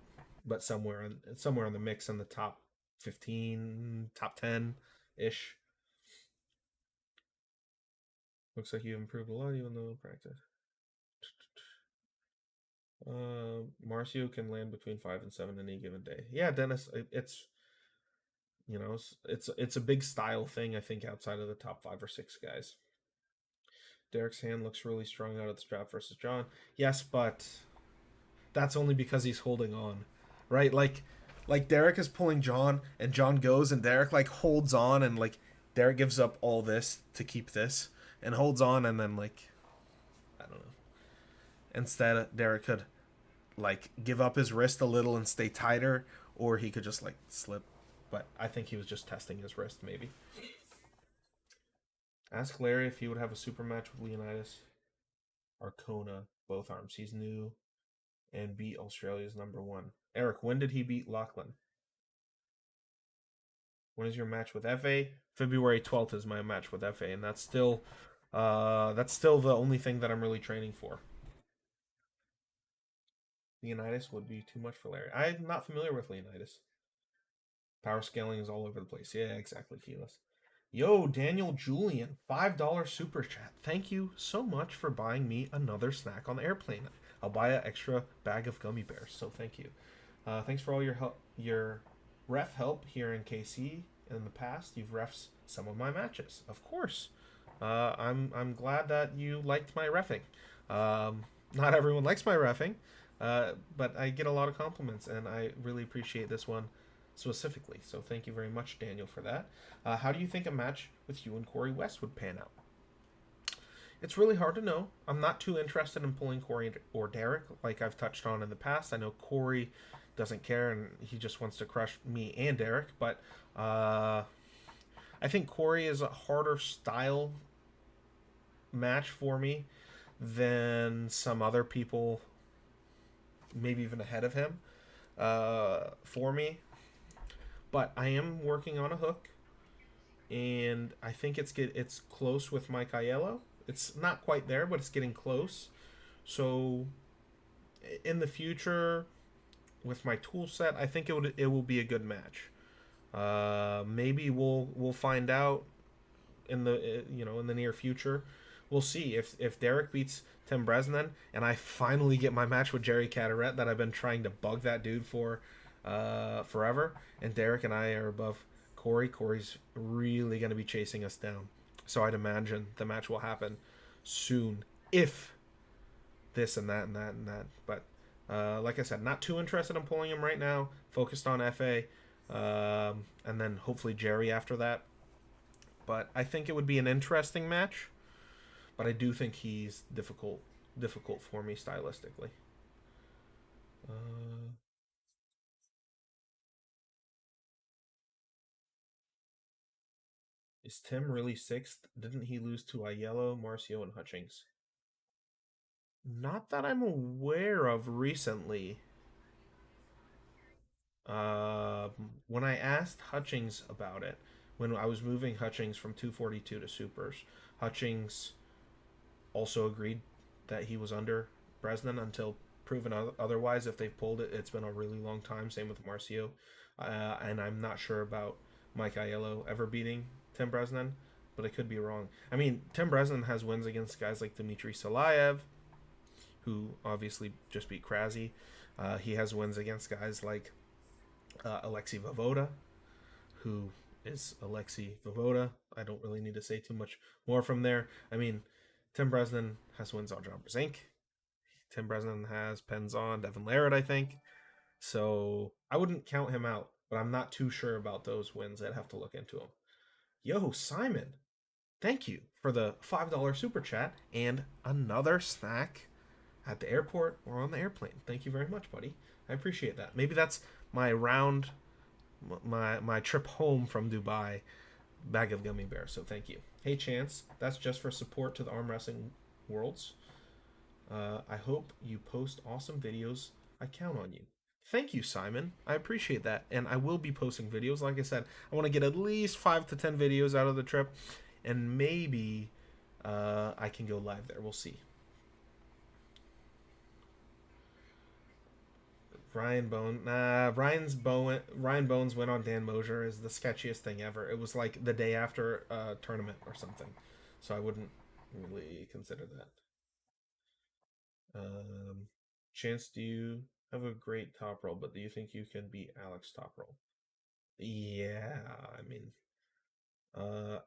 but somewhere in the mix in the top 15, top 10-ish. Looks like you improved a lot even though practice. Marcio can land between 5 and 7 any given day. Yeah, Dennis, it's it's a big style thing, I think, outside of the top 5 or 6 guys. Derek's hand looks really strong out of the strap versus John. Yes, but that's only because he's holding on, right? Like Derek is pulling John, and John goes, and Derek like holds on, and like Derek gives up all this to keep this, and holds on, and then like I don't know. Instead, Derek could like give up his wrist a little and stay tighter, or he could just like slip. But I think he was just testing his wrist, maybe. Ask Larry if he would have a super match with Leonidas Arcona, both arms. He's new and beat Australia's #1. Eric, when did he beat Lachlan? When is your match with FA? February 12th is my match with FA, and that's still the only thing that I'm really training for. Leonidas would be too much for Larry. I'm not familiar with Leonidas. Power scaling is all over the place. Yeah, exactly, Keyless. Yo, Daniel Julian, $5 super chat. Thank you so much for buying me another snack on the airplane. I'll buy an extra bag of gummy bears. So thank you. Thanks for all your help, your ref help here in KC. In the past, you've refs some of my matches. Of course, I'm glad that you liked my refing. Not everyone likes my refing, but I get a lot of compliments, and I really appreciate this one specifically. So thank you very much, Daniel, for that. How do you think a match with you and Corey West would pan out? It's really hard to know. I'm not too interested in pulling Corey or Derek, like I've touched on in the past. I know Corey doesn't care and he just wants to crush me and Derek, but I think Corey is a harder style match for me than some other people, maybe even ahead of him, for me. But I am working on a hook, and I think it's close with Mike Aiello. It's not quite there, but it's getting close. So in the future, with my tool set, I think it will be a good match. Maybe we'll find out in the in the near future. We'll see if Derek beats Tim Bresnan and I finally get my match with Jerry Cadorette that I've been trying to bug that dude for forever, and Derek and I are above Corey. Corey's really going to be chasing us down. So I'd imagine the match will happen soon if this and that and that and that. But like I said, not too interested in pulling him right now. Focused on FA, and then hopefully Jerry after that. But I think it would be an interesting match. But I do think he's difficult for me stylistically. Is Tim really sixth? Didn't he lose to Aiello, Marcio, and Hutchings? Not that I'm aware of recently. When I asked Hutchings about it, when I was moving Hutchings from 242 to supers, Hutchings also agreed that he was under Bresnan until proven otherwise. If they've pulled it, it's been a really long time. Same with Marcio. And I'm not sure about Mike Aiello ever beating Tim Bresnan, but I could be wrong. I mean, Tim Bresnan has wins against guys like Dmitry Salayev, who obviously just beat Krasny. He has wins against guys like Alexei Vovoda, who is Alexei Vovoda. I don't really need to say too much more from there. I mean, Tim Bresnan has wins on John Brzenk. Tim Bresnan has pens on Devon Larratt, I think. So I wouldn't count him out, but I'm not too sure about those wins. I'd have to look into them. Yo, Simon, thank you for the $5 super chat and another snack at the airport or on the airplane. Thank you very much, buddy. I appreciate that. Maybe that's my round, my trip home from Dubai bag of gummy bears. So thank you. Hey, Chance, that's just for support to the arm wrestling worlds. I hope you post awesome videos. I count on you. Thank you, Simon. I appreciate that. And I will be posting videos. Like I said, I want to get at least 5 to 10 videos out of the trip. And maybe I can go live there. We'll see. Ryan Bowen's win on Dan Mosier is the sketchiest thing ever. It was like the day after a tournament or something. So I wouldn't really consider that. Chance, do you have a great top roll, but do you think you can beat Alex top roll? Yeah, I mean,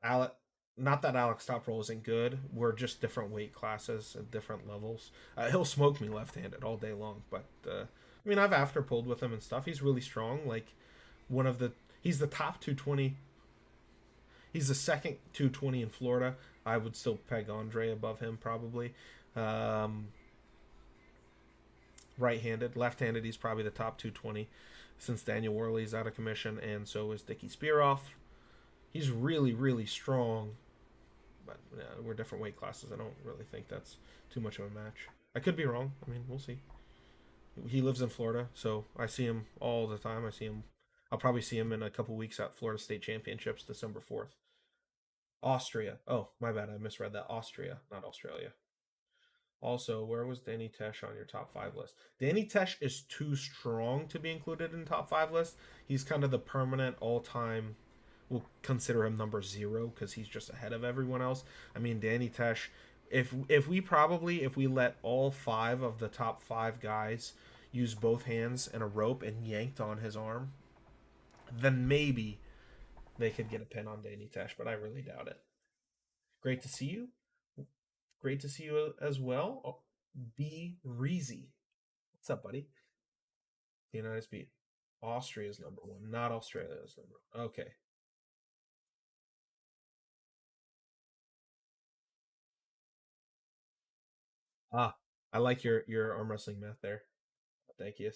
Alex. Not that Alex top roll isn't good. We're just different weight classes at different levels. He'll smoke me left-handed all day long, but I mean, I've after pulled with him and stuff. He's really strong. Like he's the top 220. He's the second 220 in Florida. I would still peg Andre above him probably. Right-handed, left-handed, he's probably the top 220 since Daniel Worley's out of commission, and so is Dickie Spearoff. He's really, really strong, but we're different weight classes. I don't really think that's too much of a match. I could be wrong. I mean, we'll see. He lives in Florida, so I see him all the time. I'll probably see him in a couple weeks at Florida State Championships, December 4th. Austria. Oh, my bad. I misread that. Austria, not Australia. Also, where was Danny Tesh on your top 5 list? Danny Tesh is too strong to be included in top 5 list. He's kind of the permanent all-time. We'll consider him number 0 because he's just ahead of everyone else. I mean, Danny Tesh. If we let all 5 of the top 5 guys use both hands and a rope and yanked on his arm, then maybe they could get a pin on Danny Tesh, but I really doubt it. Great to see you. Great to see you as well. Oh, B. Reezy. What's up, buddy? The United States. Austria's number 1, not Australia's number 1. Okay. Ah, I like your arm wrestling math there. Thank you.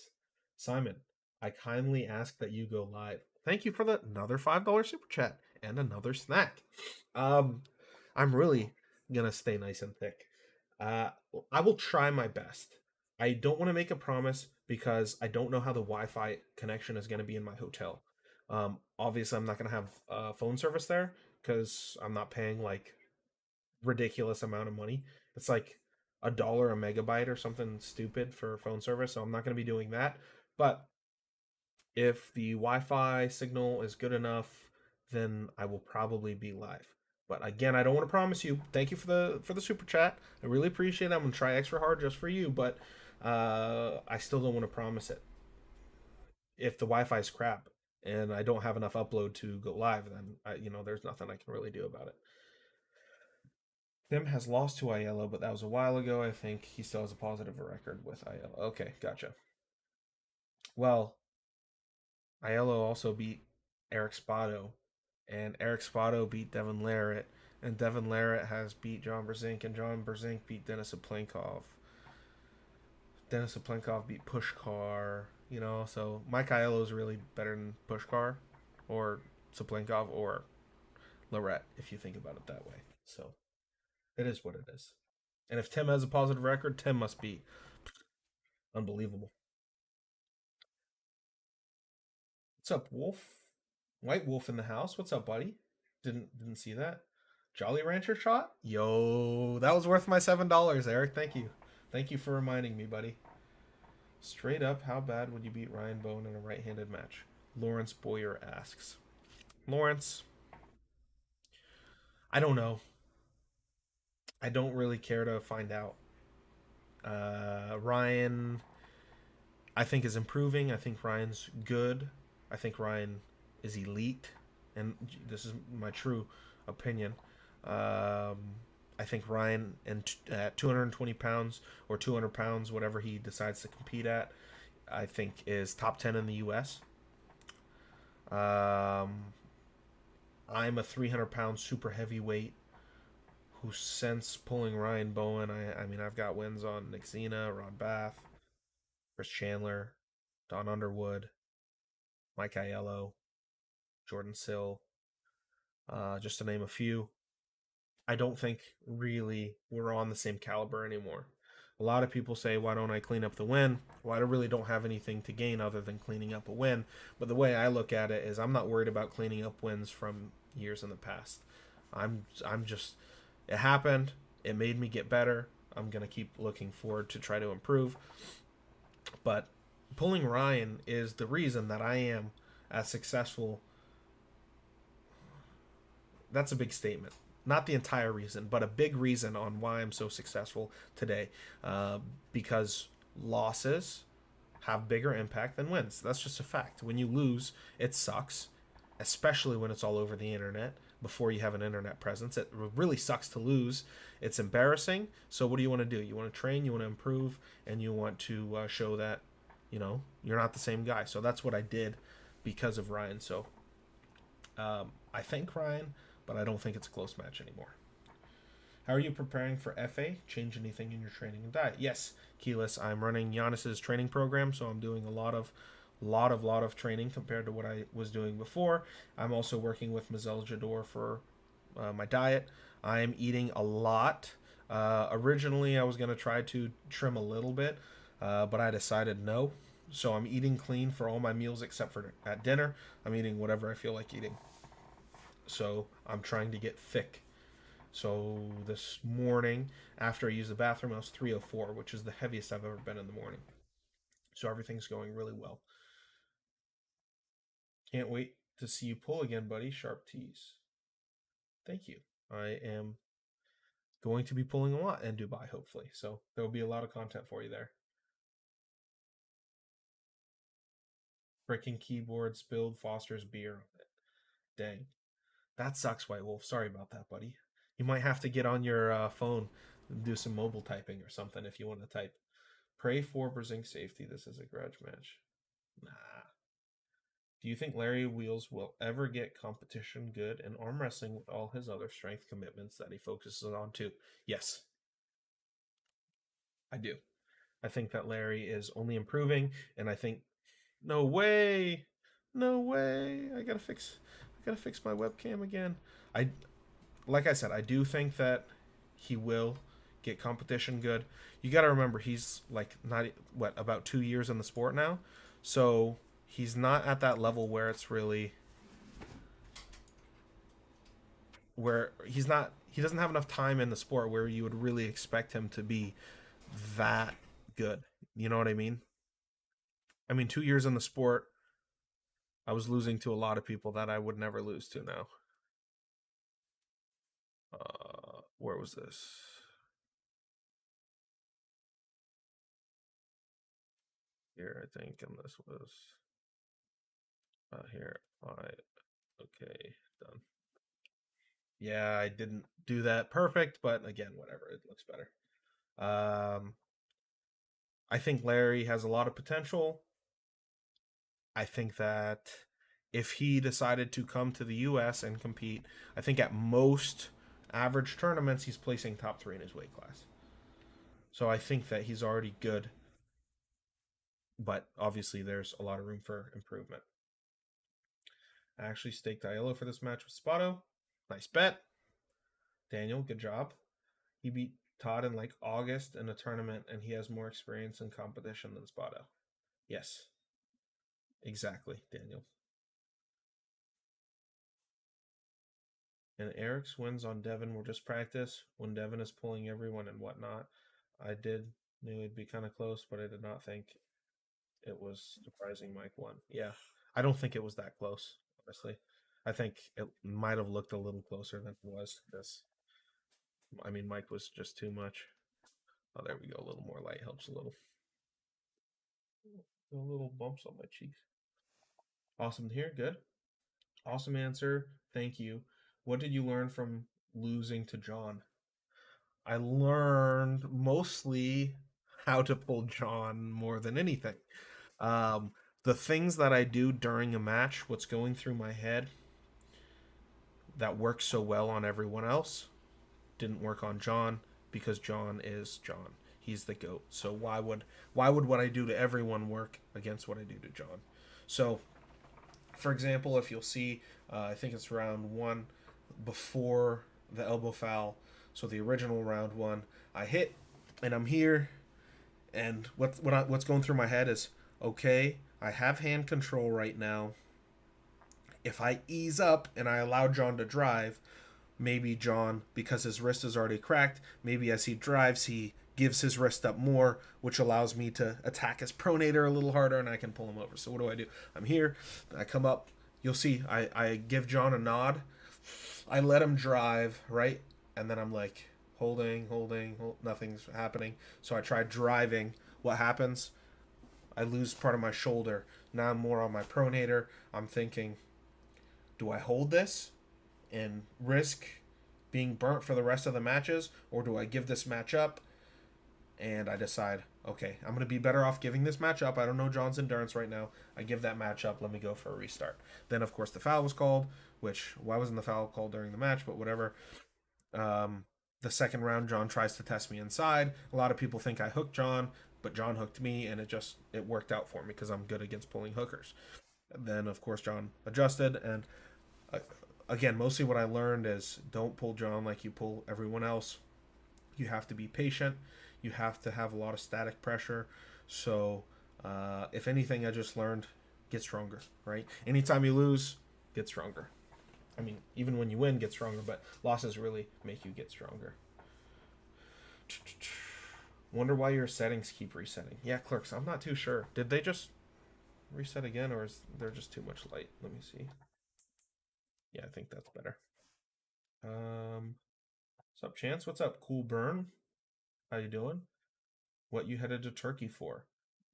Simon, I kindly ask that you go live. Thank you for the another $5 super chat and another snack. Um, I'm really gonna stay nice and thick. Uh, I will try my best. I don't want to make a promise because I don't know how the Wi-Fi connection is going to be in my hotel. Obviously, I'm not going to have phone service there because I'm not paying like ridiculous amount of money. It's like $1 a megabyte or something stupid for phone service, so I'm not going to be doing that. But if the Wi-Fi signal is good enough, then I will probably be live. But again, I don't want to promise you. Thank you for the super chat. I really appreciate it. I'm gonna try extra hard just for you, but I still don't want to promise it. If the Wi-Fi is crap and I don't have enough upload to go live, then there's nothing I can really do about it. Tim has lost to Aiello, but that was a while ago. I think he still has a positive record with Aiello. Okay, gotcha. Well, Aiello also beat Eric Spoto, and Eric Spoto beat Devon Larratt, and Devon Larratt has beat John Brzenk, and John Brzenk beat Denis Aplenkov. Denis Aplenkov beat Pushkar, so Mike Aiello is really better than Pushkar, or Saplenkov, or Larratt, if you think about it that way. So it is what it is. And if Tim has a positive record, Tim must be unbelievable. What's up, Wolf? White Wolf in the house. What's up, buddy? Didn't see that. Jolly Rancher shot? Yo, that was worth my $7, Eric. Thank you. Thank you for reminding me, buddy. Straight up, how bad would you beat Ryan Bowen in a right-handed match? Lawrence Boyer asks. Lawrence, I don't know. I don't really care to find out. Ryan, I think, is improving. I think Ryan's good. I think Ryan is elite, and this is my true opinion. I think Ryan, at 220 pounds or 200 pounds, whatever he decides to compete at, I think is top 10 in the U.S. I'm a 300-pound super heavyweight who, since pulling Ryan Bowen, I mean, I've got wins on Nick Zena, Ron Bath, Chris Chandler, Don Underwood, Mike Aiello, Jordan Sill, just to name a few. I don't think really we're on the same caliber anymore. A lot of people say, why don't I clean up the win? Well, I really don't have anything to gain other than cleaning up a win. But the way I look at it is I'm not worried about cleaning up wins from years in the past. I'm just, it happened. It made me get better. I'm going to keep looking forward to try to improve. But pulling Ryan is the reason that I am as successful. That's a big statement. Not the entire reason, but a big reason on why I'm so successful today. Because losses have bigger impact than wins. That's just a fact. When you lose, it sucks, especially when it's all over the internet before you have an internet presence. It really sucks to lose. It's embarrassing. So what do you want to do? You want to train, you want to improve, and you want to show that, you're not the same guy. So that's what I did because of Ryan. So I thank Ryan, but I don't think it's a close match anymore. How are you preparing for FA? Change anything in your training and diet? Yes, Keyless, I'm running Giannis's training program, so I'm doing a lot of training compared to what I was doing before. I'm also working with Mazel Jador for my diet. I'm eating a lot. Originally, I was going to try to trim a little bit, but I decided no. So I'm eating clean for all my meals except for at dinner. I'm eating whatever I feel like eating. So I'm trying to get thick. So this morning, after I used the bathroom, I was 304, which is the heaviest I've ever been in the morning. So everything's going really well. Can't wait to see you pull again, buddy. Sharp tees. Thank you. I am going to be pulling a lot in Dubai, hopefully. So there will be a lot of content for you there. Freaking keyboard spilled Foster's beer on it. Dang. That sucks, White Wolf. Sorry about that, buddy. You might have to get on your phone and do some mobile typing or something if you want to type. Pray for Brzenk safety. This is a grudge match. Nah. Do you think Larry Wheels will ever get competition good in arm wrestling with all his other strength commitments that he focuses on too? Yes, I do. I think that Larry is only improving, and I think no way, no way. I gotta fix my webcam again. I like I said, I do think that he will get competition good. You got to remember he's like not what about 2 years in the sport now, so he's not at that level where it's really where he doesn't have enough time in the sport where you would really expect him to be that good. You know what I mean? I mean, 2 years in the sport, I was losing to a lot of people that I would never lose to now. Where was this? Here, I think, and this was here. All right, okay, done. Yeah, I didn't do that perfect, but again, whatever. It looks better. I think Larry has a lot of potential. I think that if he decided to come to the U.S. and compete, I think at most average tournaments he's placing top 3 in his weight class. So I think that he's already good, but obviously there's a lot of room for improvement. I actually staked Aiello for this match with Spoto. Nice bet. Daniel, good job. He beat Todd in like August in a tournament, and he has more experience in competition than Spoto. Yes. Exactly, Daniel. And Eric's wins on Devon were just practice. When Devon is pulling everyone and whatnot, I knew it'd be kind of close, but I did not think it was surprising Mike won. Yeah, I don't think it was that close, honestly. I think it might have looked a little closer than it was because, I mean, Mike was just too much. Oh, there we go. A little more light helps a little. A little bumps on my cheeks. Awesome to hear. Good. Awesome answer. Thank you. What did you learn from losing to John? I learned mostly how to pull John more than anything. Um, the things that I do during a match, what's going through my head that works so well on everyone else, didn't work on John because John is John. He's the GOAT. So why would what I do to everyone work against what I do to John? So, for example, if you'll see, I think it's round 1 before the elbow foul. So the original round 1, I hit, and I'm here, and what's going through my head is, okay, I have hand control right now. If I ease up and I allow John to drive, maybe John, because his wrist is already cracked, maybe as he drives, he gives his wrist up more, which allows me to attack his pronator a little harder, and I can pull him over. So what do? I'm here, I come up, you'll see, I give John a nod, I let him drive, right? And then I'm like, holding, nothing's happening. So I try driving. What happens? I lose part of my shoulder. Now I'm more on my pronator. I'm thinking, do I hold this and risk being burnt for the rest of the matches, or do I give this match up? And I decide, okay, I'm going to be better off giving this match up. I don't know John's endurance right now. I give that match up. Let me go for a restart. Then, of course, the foul was called, which, why wasn't the foul called during the match? But whatever. The second round, John tries to test me inside. A lot of people think I hooked John, but John hooked me, and it worked out for me because I'm good against pulling hookers. And then, of course, John adjusted, and again, mostly what I learned is don't pull John like you pull everyone else. You have to be patient. You have to have a lot of static pressure. So, if anything, I just learned, get stronger, right? Anytime you lose, get stronger. I mean, even when you win, get stronger, but losses really make you get stronger. Wonder why your settings keep resetting. Yeah, Clerks, I'm not too sure. Did they just reset again, or is there just too much light? Let me see. Yeah, I think that's better. What's up, Chance? What's up, Cool Burn? How you doing? What you headed to Turkey for?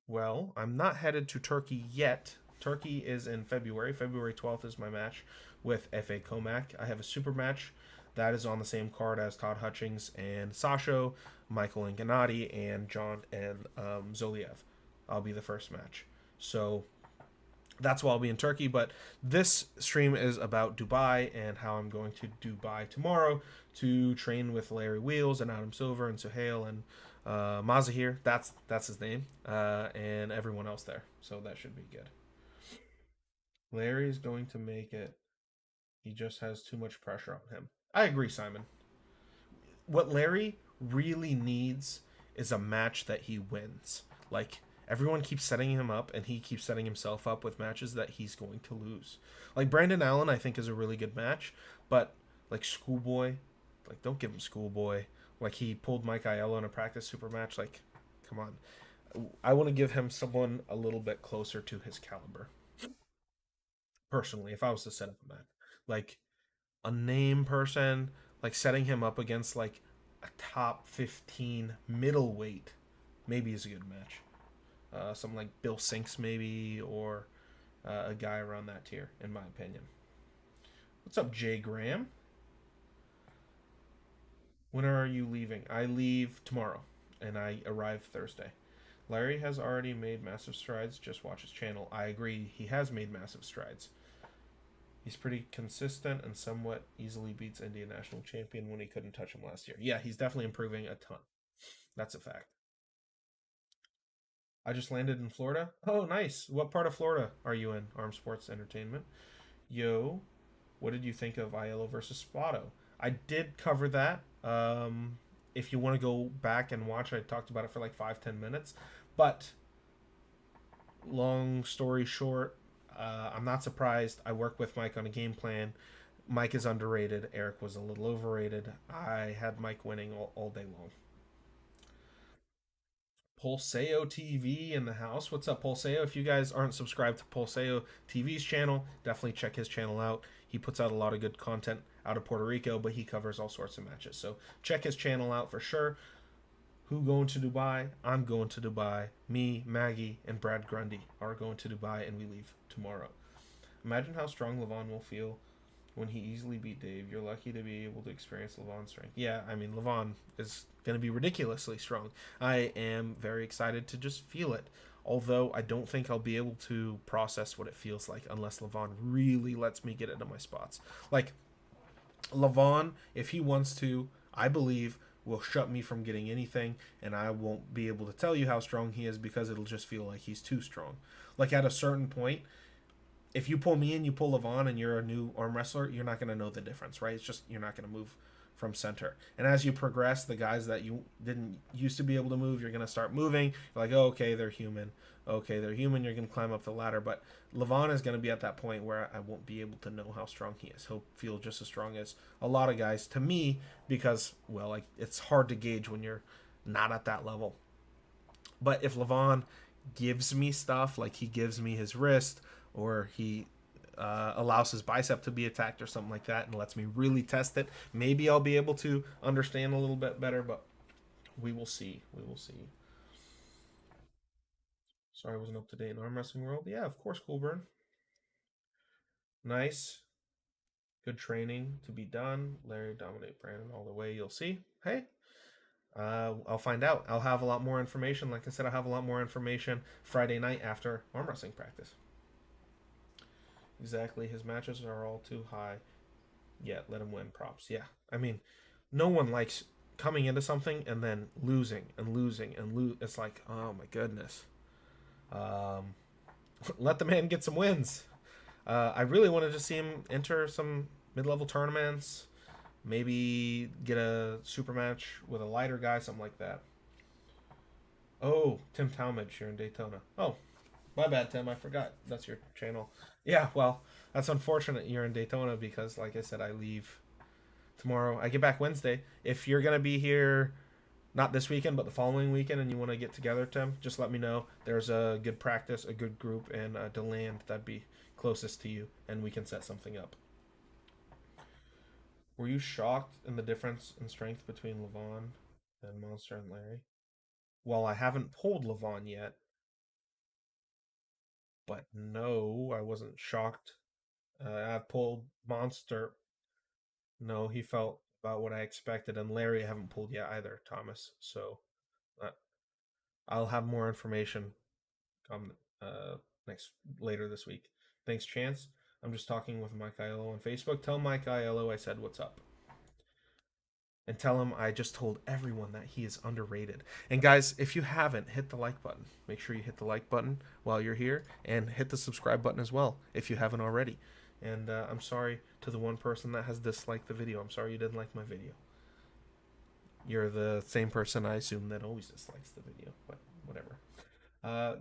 Well, I'm not headed to Turkey yet. Turkey is in February. February 12th is my match with F.A. Comac. I have a super match that is on the same card as Todd Hutchings and Sasho, Michael and Gennady, and John and Zoliev. I'll be the first match. So that's why I'll be in Turkey. But this stream is about Dubai and how I'm going to Dubai tomorrow to train with Larry Wheels and Adam Silver and Suhail and Mazahir. That's his name, and everyone else there. So that should be good. Larry's going to make it. He just has too much pressure on him. I agree, Simon. What Larry really needs is a match that he wins. Like, everyone keeps setting him up, and he keeps setting himself up with matches that he's going to lose. Like, Brandon Allen, I think, is a really good match, but, like, Schoolboy, like, don't give him Schoolboy. Like, he pulled Mike Aiello in a practice super match. Like, come on. I want to give him someone a little bit closer to his caliber. Personally, if I was to set up a match. Like, a name person, like, setting him up against, like, a top 15 middleweight maybe is a good match. Something like Bill Sinks, maybe, or a guy around that tier, in my opinion. What's up, Jay Graham? When are you leaving? I leave tomorrow, and I arrive Thursday. Larry has already made massive strides. Just watch his channel. I agree. He has made massive strides. He's pretty consistent and somewhat easily beats Indian national champion when he couldn't touch him last year. Yeah, he's definitely improving a ton. That's a fact. I just landed in Florida. Oh, nice. What part of Florida are you in? Arm Sports Entertainment. Yo, what did you think of Aiello versus Spoto? I did cover that. If you want to go back and watch, I talked about it for like 5-10 minutes. But long story short, I'm not surprised. I work with Mike on a game plan. Mike is underrated. Eric was a little overrated. I had Mike winning all day long. Pulseo TV in the house. What's up, Pulseo? If you guys aren't subscribed to Pulseo TV's channel, definitely check his channel out. He puts out a lot of good content out of Puerto Rico, but he covers all sorts of matches. So check his channel out for sure. Who going to Dubai? I'm going to Dubai. Me, Maggie, and Brad Grundy are going to Dubai, and we leave tomorrow. Imagine how strong Lavon will feel when he easily beat Dave. You're lucky to be able to experience Lavon's strength. Yeah, I mean, Lavon is going to be ridiculously strong. I am very excited to just feel it. Although I don't think I'll be able to process what it feels like unless Lavon really lets me get into my spots. Like, Lavon, if he wants to, I believe, will shut me from getting anything, and I won't be able to tell you how strong he is because it'll just feel like he's too strong. Like, at a certain point, if you pull me and you pull Lavon and you're a new arm wrestler, you're not going to know the difference, right? It's just you're not going to move from center. And as you progress, the guys that you didn't used to be able to move, you're going to start moving. You're like, oh, okay, they're human. Okay, they're human. You're going to climb up the ladder. But Lavon is going to be at that point where I won't be able to know how strong he is. He'll feel just as strong as a lot of guys to me because, well, like it's hard to gauge when you're not at that level. But if Lavon gives me stuff, like he gives me his wrist or he allows his bicep to be attacked or something like that and lets me really test it, maybe I'll be able to understand a little bit better, but we will see. We will see. Sorry I wasn't up to date in arm wrestling world. Yeah, of course, Coolburn. Nice. Good training to be done. Larry dominate Brandon all the way. You'll see. Hey, I'll find out. I'll have a lot more information. Like I said, I'll have a lot more information Friday night after arm wrestling practice. Exactly. His matches are all too high. Yeah, let him win. Props. Yeah. I mean, no one likes coming into something and then losing and losing and lose. It's like, oh my goodness. Let the man get some wins. I really wanted to see him enter some mid-level tournaments. Maybe get a super match with a lighter guy, something like that. Oh, Tim Talmadge here in Daytona. Oh, My bad, Tim. I forgot that's your channel. Yeah, well, that's unfortunate you're in Daytona because, like I said, I leave tomorrow. I get back Wednesday. If you're gonna be here, not this weekend, but the following weekend, and you want to get together, Tim, just let me know. There's a good practice, a good group, and DeLand that'd be closest to you, and we can set something up. Were you shocked in the difference in strength between Lavon and Monster and Larry? Well, I haven't pulled Lavon yet, but no, I wasn't shocked. I pulled Monster. No, he felt about what I expected, and Larry I haven't pulled yet either, Thomas. So uh, I'll have more information come next later this week. Thanks, Chance. I'm just talking with Mike Aiello on Facebook. Tell Mike Aiello I said what's up. And tell him I just told everyone that he is underrated. And guys, if you haven't, hit the like button. Make sure you hit the like button while you're here and hit the subscribe button as well if you haven't already. And I'm sorry to the one person that has disliked the video. I'm sorry you didn't like my video. You're the same person I assume that always dislikes the video, but whatever.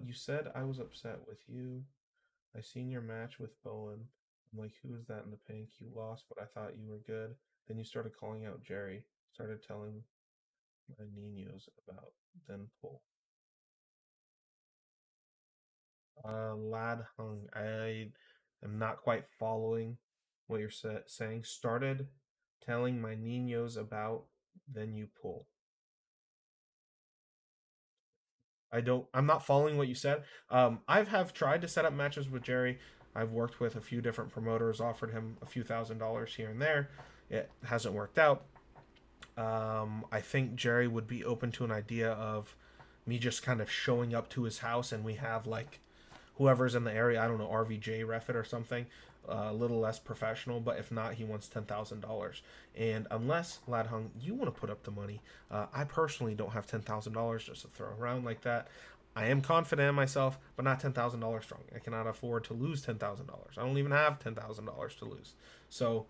You said I was upset with you. I seen your match with Bowen. I'm like, who is that in the pink? You lost, but I thought you were good. Then you started calling out Jerry. Started telling my Ninos about then pull. Lad hung. I am not quite following what you're saying. Started telling my Ninos about then you pull. I'm not following what you said. I've have tried to set up matches with Jerry. I've worked with a few different promoters, offered him a few $1,000s here and there. It hasn't worked out. I think Jerry would be open to an idea of me just kind of showing up to his house and we have like whoever's in the area, I don't know, RVJ ref it or something, a little less professional. But if not, he wants $10,000. And unless Ladhung, you want to put up the money, I personally don't have $10,000 just to throw around like that. I am confident in myself, but not $10,000 strong. I cannot afford to lose $10,000. I don't even have $10,000 to lose. So,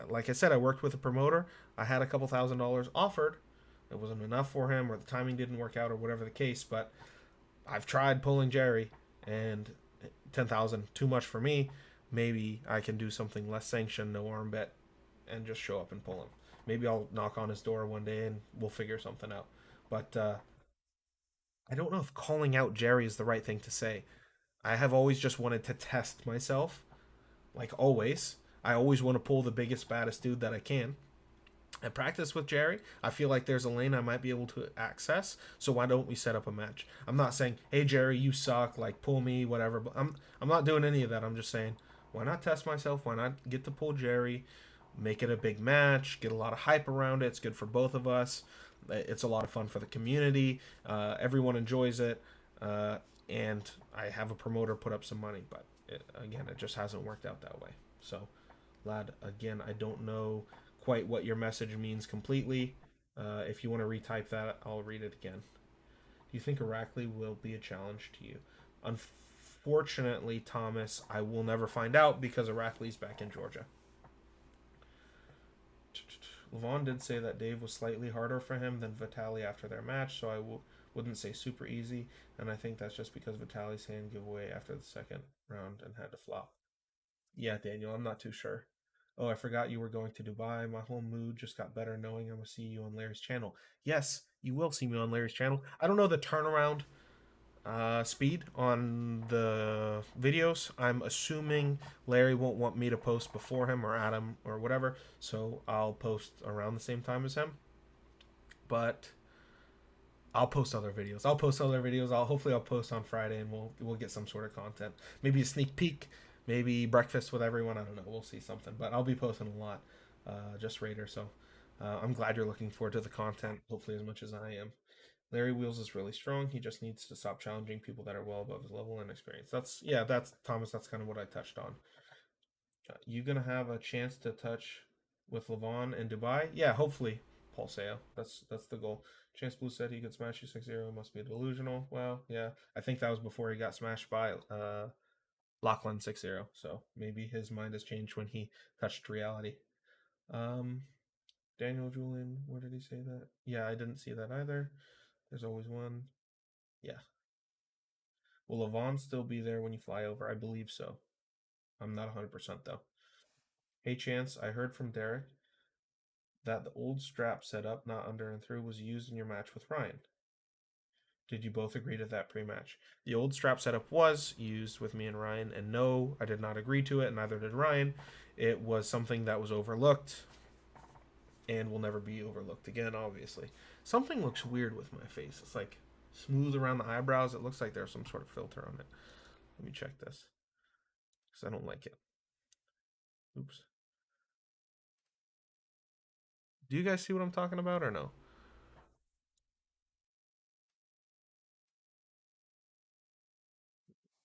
like I said, I worked with a promoter. I had a couple $1,000s offered. It wasn't enough for him, or the timing didn't work out, or whatever the case. But I've tried pulling Jerry, and 10,000 too much for me. Maybe I can do something less sanctioned, no arm bet, and just show up and pull him. Maybe I'll knock on his door one day and we'll figure something out. But I don't know if calling out Jerry is the right thing to say. I have always just wanted to test myself, like always. I always want to pull the biggest, baddest dude that I can. I practice with Jerry. I feel like there's a lane I might be able to access. So why don't we set up a match? I'm not saying, "Hey Jerry, you suck. Like pull me, whatever." But I'm not doing any of that. I'm just saying, why not test myself? Why not get to pull Jerry? Make it a big match. Get a lot of hype around it. It's good for both of us. It's a lot of fun for the community. Everyone enjoys it. And I have a promoter put up some money, but again, it just hasn't worked out that way. So, lad, again, I don't know quite what your message means completely. If you want to retype that, I'll read it again. Do you think Irakli will be a challenge to you? Unfortunately, Thomas, I will never find out because Irakli's back in Georgia. Lavon did say that Dave was slightly harder for him than Vitaly after their match, so I wouldn't say super easy, and I think that's just because Vitaly's hand gave away after the second round and had to flop. Yeah, Daniel, I'm not too sure. Oh, I forgot you were going to Dubai. My whole mood just got better knowing I'm going to see you on Larry's channel. Yes, you will see me on Larry's channel. I don't know the turnaround speed on the videos. I'm assuming Larry won't want me to post before him or Adam or whatever, so I'll post around the same time as him. But I'll post other videos. Hopefully I'll post on Friday and we'll get some sort of content. Maybe a sneak peek, maybe breakfast with everyone. I don't know. We'll see something. But I'll be posting a lot, just Raider. So I'm glad you're looking forward to the content. Hopefully as much as I am. Larry Wheels is really strong. He just needs to stop challenging people that are well above his level and experience. That's Thomas. That's kind of what I touched on. You gonna have a chance to touch with Lavon in Dubai? Yeah, hopefully. Paul Seo. That's the goal. Chance Blue said he could smash you 6-0. Must be delusional. Well, yeah. I think that was before he got smashed by Lachlan 6-0. So maybe his mind has changed when he touched reality. Daniel Julian, where did he say that? Yeah, I didn't see that either. There's always one. Yeah. Will Lavon still be there when you fly over? I believe so. I'm not 100% though. Hey, Chance, I heard from Derek that the old strap setup, not under and through, was used in your match with Ryan. Did you both agree to that pre-match? The old strap setup was used with me and Ryan, and no, I did not agree to it, and neither did Ryan. It was something that was overlooked and will never be overlooked again, obviously. Something looks weird with my face. It's like smooth around the eyebrows. It looks like there's some sort of filter on it. Let me check this because I don't like it. Oops. Do you guys see what I'm talking about or no?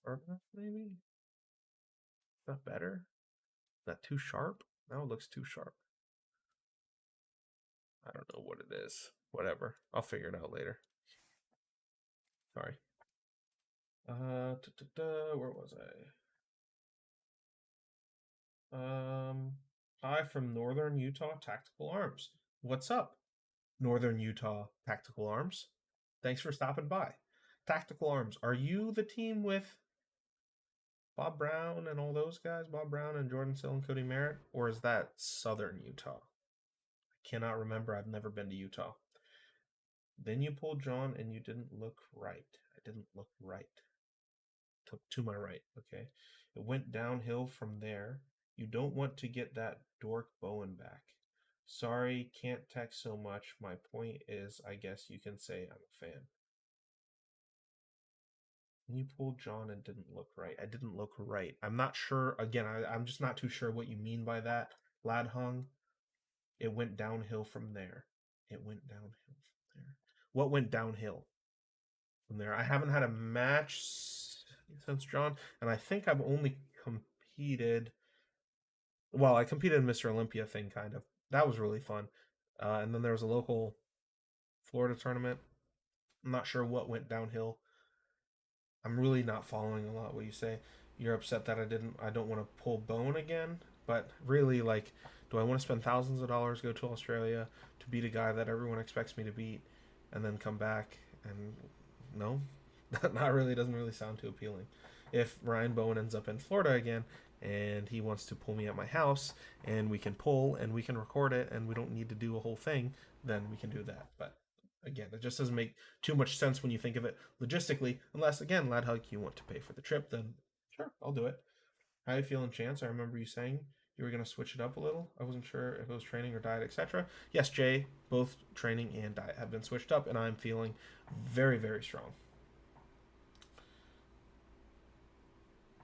Or maybe? Is that better? Is that too sharp? Now it looks too sharp. I don't know what it is. Whatever. I'll figure it out later. Sorry. Where was I? Hi from Northern Utah Tactical Arms. What's up, Northern Utah Tactical Arms? Thanks for stopping by. Tactical Arms, are you the team with Bob Brown and all those guys? Bob Brown and Jordan Sill and Cody Merritt? Or is that Southern Utah? I cannot remember. I've never been to Utah. Then you pulled John and you didn't look right. I didn't look right. To my right, okay? It went downhill from there. You don't want to get that dork Bowen back. Sorry, can't text so much. My point is, I guess you can say I'm a fan. You pulled John and didn't look right. I didn't look right. I'm not sure. Again, I'm just not too sure what you mean by that. Lad hung. It went downhill from there. It went downhill from there. What went downhill from there? I haven't had a match since John, and I think I've only competed. Well, I competed in Mr. Olympia thing, kind of. That was really fun. And then there was a local Florida tournament. I'm not sure what went downhill. I'm really not following a lot what you say. You're upset that I don't want to pull Bowen again, but really, like, do I want to spend thousands of dollars, go to Australia to beat a guy that everyone expects me to beat, and then come back and no, not really. Doesn't really sound too appealing. If Ryan Bowen ends up in Florida again and he wants to pull me at my house and we can pull and we can record it and we don't need to do a whole thing, then we can do that. But again, it just doesn't make too much sense when you think of it logistically. Unless, again, Lad Hug, you want to pay for the trip, then sure, I'll do it. How you feeling, Chance? I remember you saying you were going to switch it up a little. I wasn't sure if it was training or diet, etc. Yes, Jay, both training and diet have been switched up, and I'm feeling very, very strong.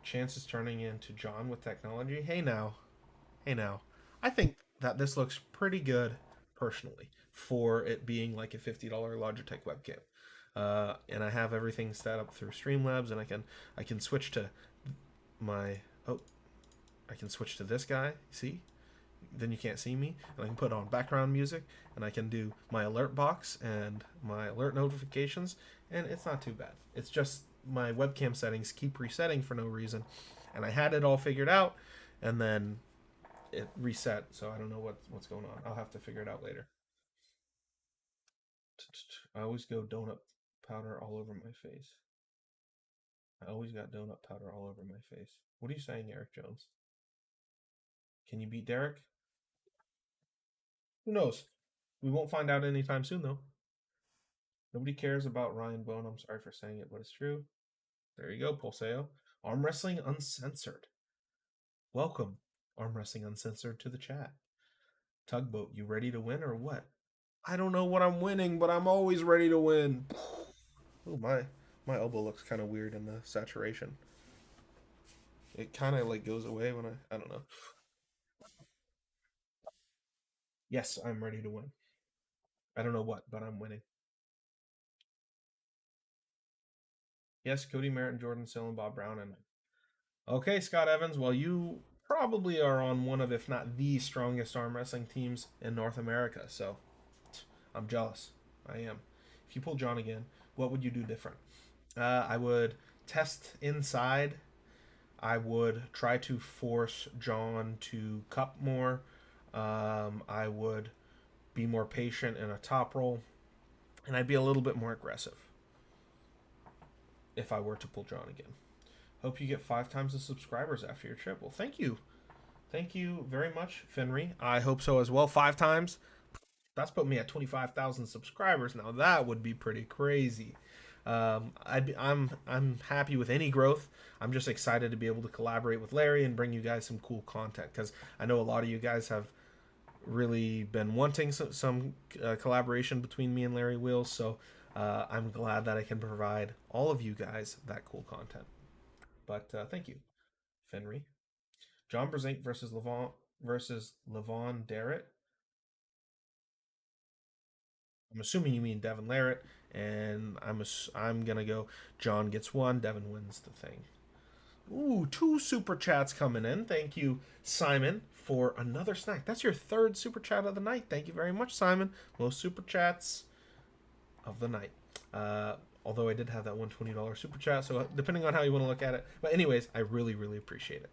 Chance is turning into John with technology. Hey now. Hey now. I think that this looks pretty good, personally, for it being like a $50 Logitech webcam. And I have everything set up through Streamlabs, and I can switch to my I can switch to this guy. See, then you can't see me, and I can put on background music, and I can do my alert box and my alert notifications, and it's not too bad. It's just my webcam settings keep resetting for no reason, and I had it all figured out, and then it reset, so I don't know what's going on. I'll have to figure it out later. I always go donut powder all over my face. I always got donut powder all over my face. What are you saying, Eric Jones? Can you beat Derek? Who knows? We won't find out anytime soon, though. Nobody cares about Ryan Bone. I'm sorry for saying it, but it's true. There you go, Pulseo. Arm Wrestling Uncensored. Welcome, Arm Wrestling Uncensored, to the chat. Tugboat, you ready to win or what? I don't know what I'm winning, but I'm always ready to win. Oh, my elbow looks kind of weird in the saturation. It kind of like goes away when I don't know. Yes, I'm ready to win. I don't know what, but I'm winning. Yes, Cody Merritt and Jordan Sill and Bob Brown and okay, Scott Evans. Well, you probably are on one of, if not the strongest arm wrestling teams in North America. So I'm jealous. I am. If you pull John again, what would you do different? I would test inside. I would try to force John to cup more. I would be more patient in a top roll, and I'd be a little bit more aggressive. if I were to pull John again. Hope you get 5 times the subscribers after your trip. Well, thank you. Thank you very much, Finry. I hope so as well. 5 times. That's put me at 25,000 subscribers. Now that would be pretty crazy. I'm happy with any growth. I'm just excited to be able to collaborate with Larry and bring you guys some cool content, because I know a lot of you guys have really been wanting some collaboration between me and Larry Wheels. So I'm glad that I can provide all of you guys that cool content. But thank you, Fenry. John Brzenk versus Lavon Larratt. I'm assuming you mean Devon Larratt, and I'm gonna go. John gets 1, Devon wins the thing. Ooh, 2 super chats coming in. Thank you, Simon, for another snack. That's your 3rd super chat of the night. Thank you very much, Simon. Most super chats of the night. Although I did have that $120 super chat, so depending on how you want to look at it. But anyways, I really, really appreciate it.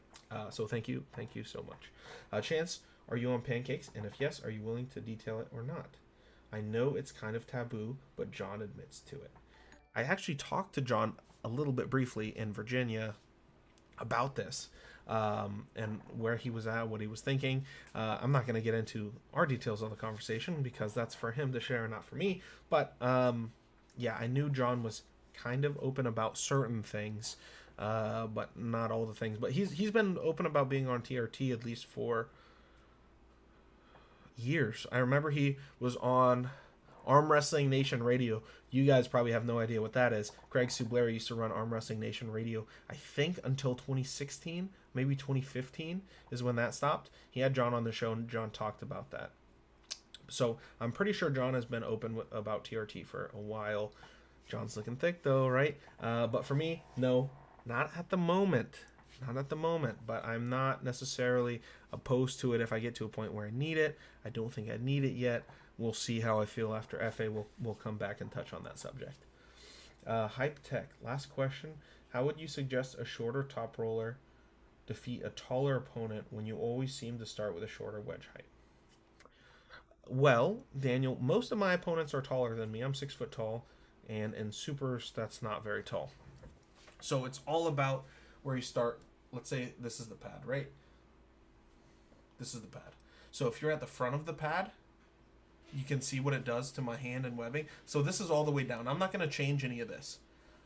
So thank you so much. Chance, are you on pancakes? And if yes, are you willing to detail it or not? I know it's kind of taboo, but John admits to it. I actually talked to John a little bit briefly in Virginia about this, and where he was at, what he was thinking. I'm not going to get into our details of the conversation because that's for him to share, not for me. But yeah, I knew John was kind of open about certain things, but not all the things. But he's been open about being on TRT at least for years. I remember he was on Arm Wrestling Nation Radio. You guys probably have no idea what that is. Greg Subleri used to run Arm Wrestling Nation Radio, I think, until 2016, maybe 2015 is when that stopped. He had John on the show, and John talked about that. So I'm pretty sure John has been open about TRT for a while. John's looking thick, though, right? But for me, no, not at the moment. Not at the moment, but I'm not necessarily opposed to it if I get to a point where I need it. I don't think I need it yet. We'll see how I feel after FA. We'll come back and touch on that subject. Hype Tech, last question. How would you suggest a shorter top roller defeat a taller opponent when you always seem to start with a shorter wedge height? Well, Daniel, most of my opponents are taller than me. I'm 6 foot tall, and in supers, that's not very tall. So it's all about where you start. Let's say this is the pad, right? This is the pad. So if you're at the front of the pad, you can see what it does to my hand and webbing. So this is all the way down. I'm not going to change any of this,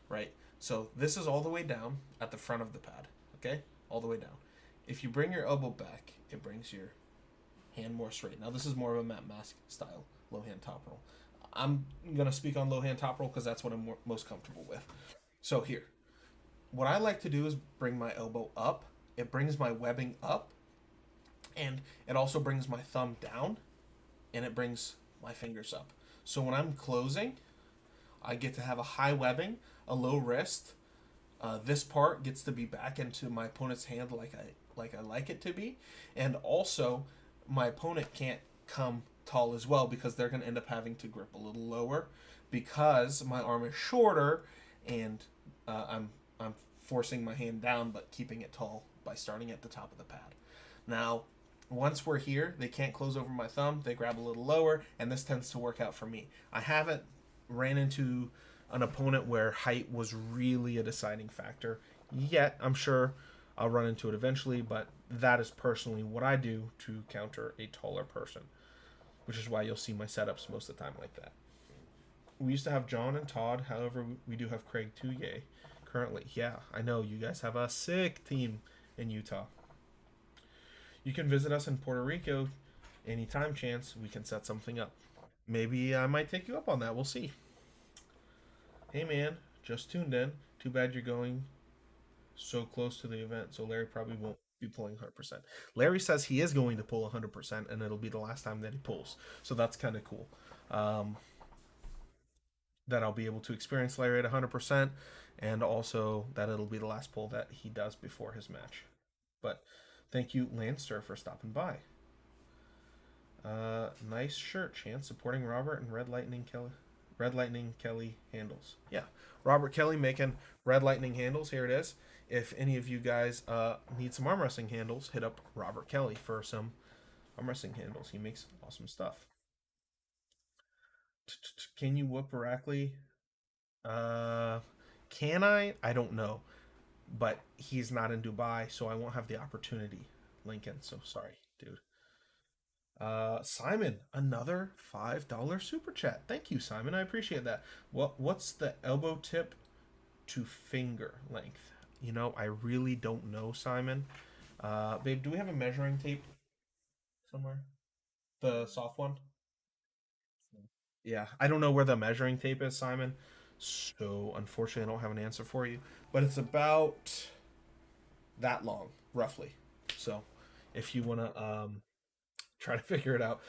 right? So this is all the way down at the front of the pad, okay? All the way down. If you bring your elbow back, it brings your hand more straight. Now this is more of a mat mask style low hand top roll. I'm going to speak on low hand top roll because that's what I'm most comfortable with. So here, what I like to do is bring my elbow up. It brings my webbing up, and it also brings my thumb down, and it brings my fingers up. So when I'm closing, I get to have a high webbing, a low wrist. This part gets to be back into my opponent's hand like I like it to be, and also my opponent can't come tall as well because they're going to end up having to grip a little lower because my arm is shorter, and I'm forcing my hand down but keeping it tall by starting at the top of the pad. Now, once we're here, they can't close over my thumb. They grab a little lower, and this tends to work out for me. I haven't ran into an opponent where height was really a deciding factor yet. I'm sure I'll run into it eventually, but that is personally what I do to counter a taller person, which is why you'll see my setups most of the time like that. We used to have John and Todd. However, we do have Craig Touye currently. Yeah, I know you guys have a sick team in Utah. You can visit us in Puerto Rico anytime, Chance. We can set something up. Maybe I might take you up on that. We'll see. Hey, man. Just tuned in. Too bad you're going so close to the event, so Larry probably won't be pulling 100%. Larry says he is going to pull 100%, and it'll be the last time that he pulls. So that's kind of cool. That I'll be able to experience Larry at 100%, and also that it'll be the last pull that he does before his match. But thank you, Lancer, for stopping by. Nice shirt, Chance, supporting Robert and Red Lightning Kelly handles. Yeah, Robert Kelly making Red Lightning handles. Here it is. If any of you guys need some arm wrestling handles, hit up Robert Kelly for some arm wrestling handles. He makes awesome stuff. Can you whoop Barackley? Can I? I don't know. But he's not in Dubai, so I won't have the opportunity, Lincoln. So sorry, dude. Simon, another $5 super chat. Thank you, Simon. I appreciate that. What's the elbow tip to finger length? You know, I really don't know, Simon. Babe, do we have a measuring tape somewhere? The soft one? Yeah, I don't know where the measuring tape is, Simon. So unfortunately, I don't have an answer for you. But it's about that long, roughly. So if you want to try to figure it out.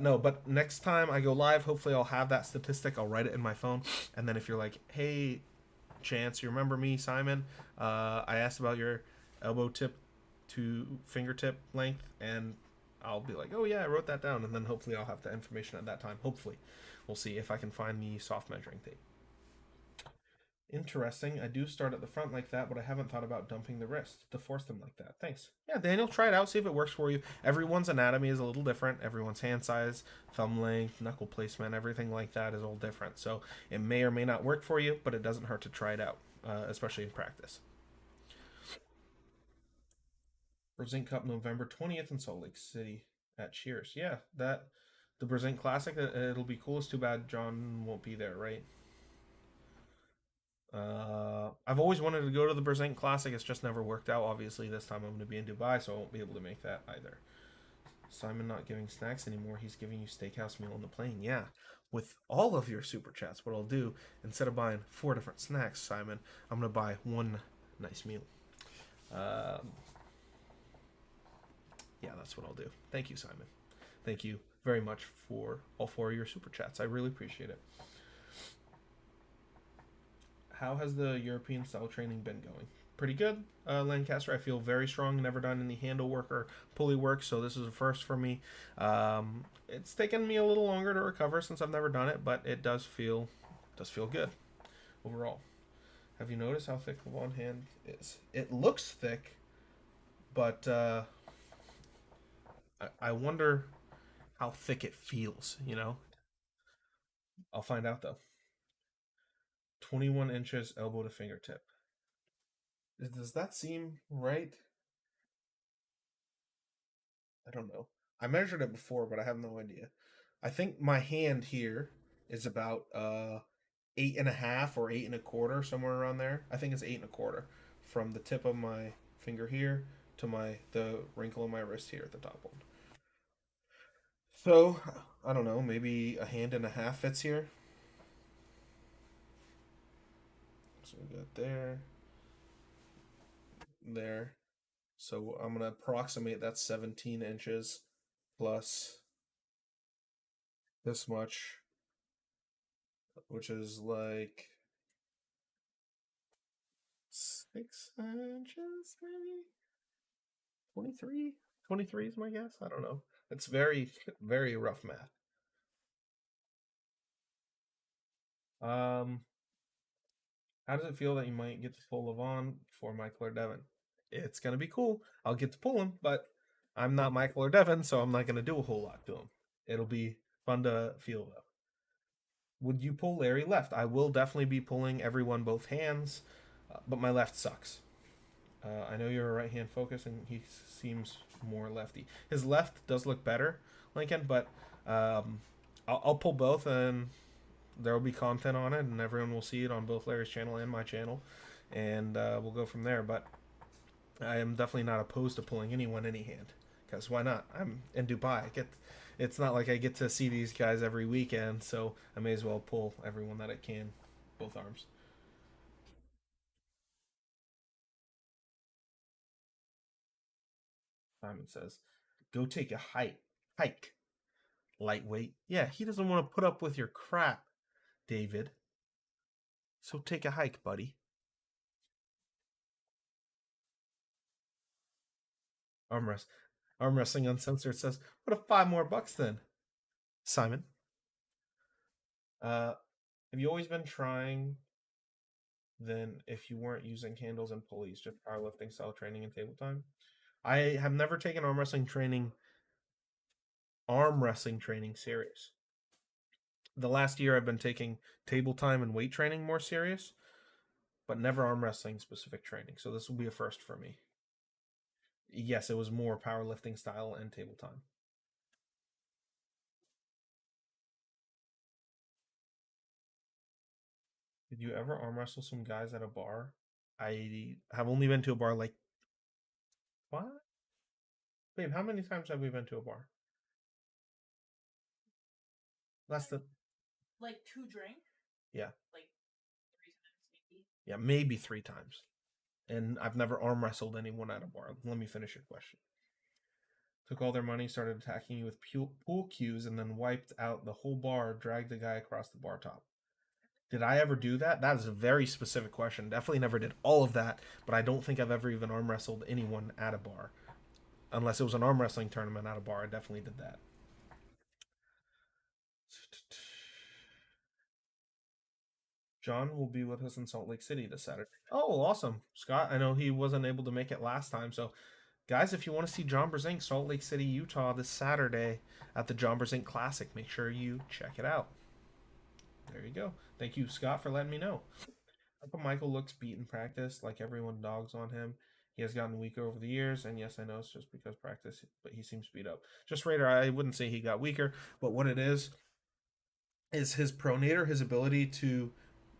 No, but next time I go live, hopefully I'll have that statistic. I'll write it in my phone. And then if you're like, hey, Chance, you remember me, Simon? I asked about your elbow tip to fingertip length, and I'll be like, oh yeah, I wrote that down, and then hopefully I'll have the information at that time. Hopefully, we'll see if I can find the soft measuring tape. Interesting. I do start at the front like that, but I haven't thought about dumping the wrist to force them like that. Thanks. Yeah, Daniel, try it out. See if it works for you. Everyone's anatomy is a little different. Everyone's hand size, thumb length, knuckle placement, everything like that is all different. So it may or may not work for you, but it doesn't hurt to try it out, especially in practice. Brzenk Cup November 20th in Salt Lake City at Cheers. Yeah, the Brzenk Classic, it'll be cool. It's too bad John won't be there, right? I've always wanted to go to the Brzenk Classic. It's just never worked out. Obviously, this time I'm going to be in Dubai, so I won't be able to make that either. Simon not giving snacks anymore. He's giving you steakhouse meal on the plane. Yeah, with all of your super chats, what I'll do, instead of buying 4 different snacks, Simon, I'm going to buy 1 nice meal. Yeah, that's what I'll do. Thank you, Simon. Thank you very much for all 4 of your super chats. I really appreciate it. How has the European style training been going? Pretty good, Lancaster. I feel very strong. Never done any handle work or pulley work, so this is a first for me. It's taken me a little longer to recover since I've never done it, but it does feel good overall. Have you noticed how thick the one hand is? It looks thick, but I wonder how thick it feels. You know, I'll find out though. 21 inches elbow to fingertip. Does that seem right? I don't know. I measured it before, but I have no idea. I think my hand here is about 8.5 or 8.25, somewhere around there. I think it's 8.25 from the tip of my finger here to the wrinkle on my wrist here at the top one. So I don't know, maybe a hand and a half fits here. So we got there. So I'm gonna approximate that's 17 inches plus this much, which is like 6 inches, maybe 23. 23 is my guess. I don't know. It's very, very rough math. How does it feel that you might get to pull Lavon for Michael or Devon? It's gonna be cool. I'll get to pull him, but I'm not Michael or Devon, so I'm not gonna do a whole lot to him. It'll be fun to feel though. Would you pull Larry left? I will definitely be pulling everyone both hands, but my left sucks. I know you're a right hand focus, and he seems more lefty. His left does look better, Lincoln, but I'll pull both, and there will be content on it, and everyone will see it on both Larry's channel and my channel, and we'll go from there. But I am definitely not opposed to pulling anyone any hand, because why not? I'm in Dubai. It's not like I get to see these guys every weekend, so I may as well pull everyone that I can, both arms. Simon says, "Go take a hike, lightweight." Yeah, he doesn't want to put up with your crap, David. So take a hike, buddy. Arm wrestling uncensored says, "What if 5 more bucks then?" Simon, have you always been trying? Then, if you weren't using handles and pulleys, just powerlifting style training and table time? I have never taken arm wrestling training serious. The last year I've been taking table time and weight training more serious, but never arm wrestling specific training. So this will be a first for me. Yes, it was more powerlifting style and table time. Did you ever arm wrestle some guys at a bar? I have only been to a bar like what? Babe, how many times have we been to a bar? Less than like 2 drinks. Yeah. Like 3 times maybe. Yeah, maybe 3 times. And I've never arm wrestled anyone at a bar. Let me finish your question. Took all their money, started attacking you with pool cues, and then wiped out the whole bar, dragged the guy across the bar top. Did I ever do that? That is a very specific question. Definitely never did all of that, but I don't think I've ever even arm wrestled anyone at a bar. Unless it was an arm wrestling tournament at a bar, I definitely did that. John will be with us in Salt Lake City this Saturday. Oh, awesome. Scott, I know he wasn't able to make it last time, so guys, if you want to see John Brzenk, Salt Lake City, Utah, this Saturday at the John Brzenk Classic, make sure you check it out. There you go. Thank you, Scott, for letting me know. Uncle Michael looks beat in practice, like everyone dogs on him. He has gotten weaker over the years, and yes, I know it's just because practice, but he seems beat up. Just Raider, I wouldn't say he got weaker, but what it is his pronator, his ability to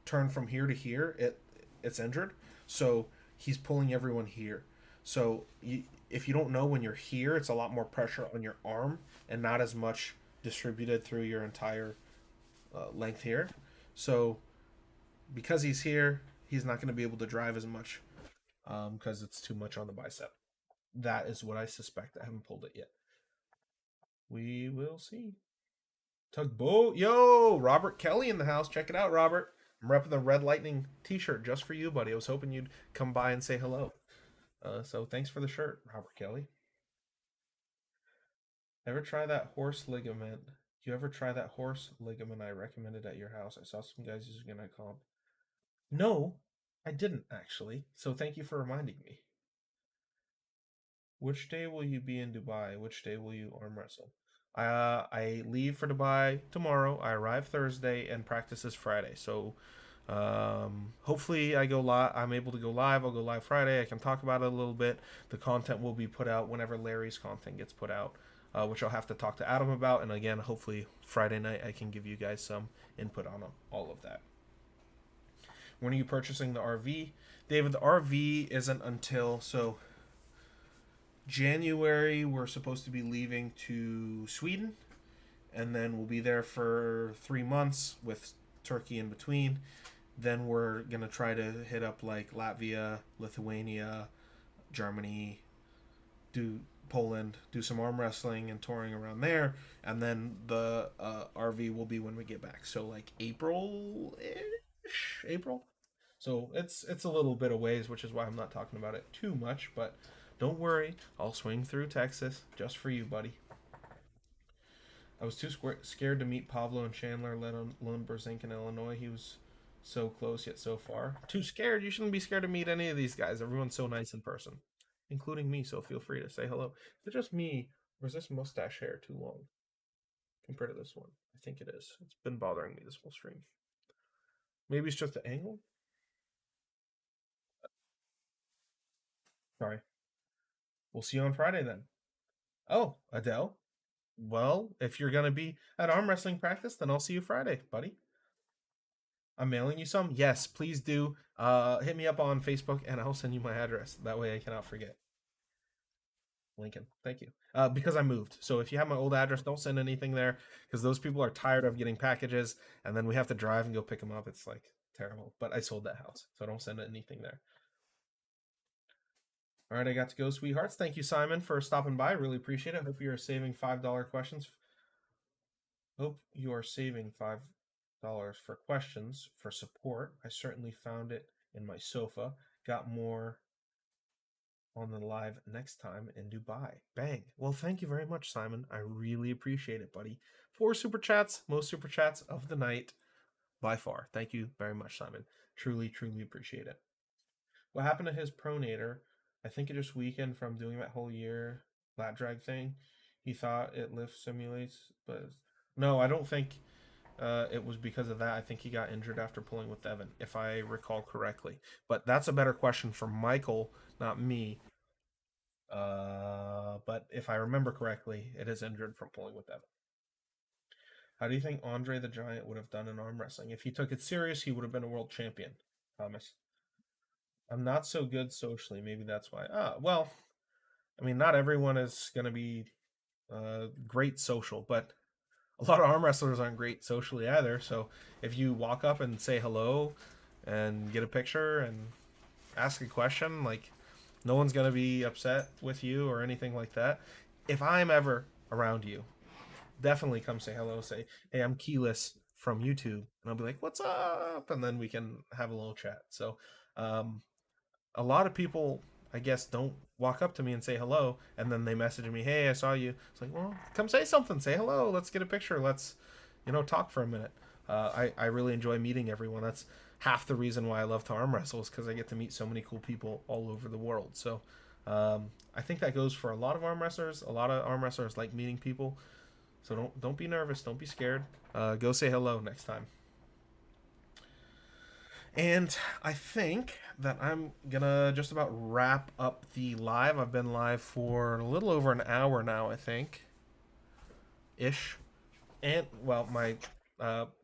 turn from here to here, it's injured. So he's pulling everyone here. So if you don't know, when you're here, it's a lot more pressure on your arm and not as much distributed through your entire length here. So because he's here, he's not going to be able to drive as much because it's too much on the bicep. That is what I suspect. I haven't pulled it yet. We will see. Tugboat. Yo, Robert Kelly in the house. Check it out, Robert. I'm repping the Red Lightning t-shirt just for you, buddy. I was hoping you'd come by and say hello. So thanks for the shirt, Robert Kelly. Ever try that horse ligament? Do you ever try that horse ligament I recommended at your house? I saw some guys using it at comp. No, I didn't actually. So thank you for reminding me. Which day will you be in Dubai? Which day will you arm wrestle? I leave for Dubai tomorrow. I arrive Thursday and practice is Friday. So hopefully I go live. I'm able to go live. I'll go live Friday. I can talk about it a little bit. The content will be put out whenever Larry's content gets put out, which I'll have to talk to Adam about. And again, hopefully Friday night I can give you guys some input on all of that. When are you purchasing the RV? David, the RV isn't until January. We're supposed to be leaving to Sweden, and then we'll be there for 3 months with Turkey in between. Then we're gonna try to hit up like Latvia, Lithuania, Germany, do Poland, do some arm wrestling and touring around there, and then the RV will be when we get back. So like April. So it's a little bit of ways, which is why I'm not talking about it too much, but don't worry, I'll swing through Texas just for you, buddy. I was too scared to meet Pablo and Chandler, let alone Brzenk in Illinois. He was so close yet so far. Too scared? You shouldn't be scared to meet any of these guys. Everyone's so nice in person, including me, so feel free to say hello. Is it just me, or is this mustache hair too long compared to this one? I think it is. It's been bothering me this whole stream. Maybe it's just the angle? Sorry. We'll see you on Friday then. Oh, Adele. Well, if you're going to be at arm wrestling practice, then I'll see you Friday, buddy. I'm mailing you some. Yes, please do. Hit me up on Facebook and I'll send you my address. That way I cannot forget. Lincoln. Thank you. Because I moved. So if you have my old address, don't send anything there because those people are tired of getting packages and then we have to drive and go pick them up. It's like terrible. But I sold that house, so don't send anything there. All right, I got to go, sweethearts. Thank you, Simon, for stopping by. Really appreciate it. Hope you are saving $5 questions. Hope you are saving $5 for questions for support. I certainly found it in my sofa. Got more on the live next time in Dubai. Bang. Well, thank you very much, Simon. I really appreciate it, buddy. 4 super chats, most super chats of the night by far. Thank you very much, Simon. Truly, truly appreciate it. What happened to his pronator? I think it just weakened from doing that whole year lat drag thing. He thought it lift simulates, but no, I don't think it was because of that. I think he got injured after pulling with Devon, if I recall correctly. But that's a better question for Michael, not me. But if I remember correctly, it is injured from pulling with Devon. How do you think Andre the Giant would have done in arm wrestling? If he took it serious, he would have been a world champion. Thomas. I'm not so good socially. Maybe that's why. Well, I mean, not everyone is going to be great social, but a lot of arm wrestlers aren't great socially either. So if you walk up and say hello and get a picture and ask a question, like, no one's going to be upset with you or anything like that. If I'm ever around you, definitely come say hello. Say, hey, I'm Keyless from YouTube. And I'll be like, what's up? And then we can have a little chat. So a lot of people, I guess, don't walk up to me and say hello, and then they message me, hey, I saw you. It's like, well, come say something. Say hello. Let's get a picture. Let's, talk for a minute. I really enjoy meeting everyone. That's half the reason why I love to arm wrestle, is because I get to meet so many cool people all over the world. So I think that goes for a lot of arm wrestlers. A lot of arm wrestlers like meeting people. So don't be nervous. Don't be scared. Go say hello next time. And I think that I'm going to just about wrap up the live. I've been live for a little over an hour now, I think. Ish. And, well, my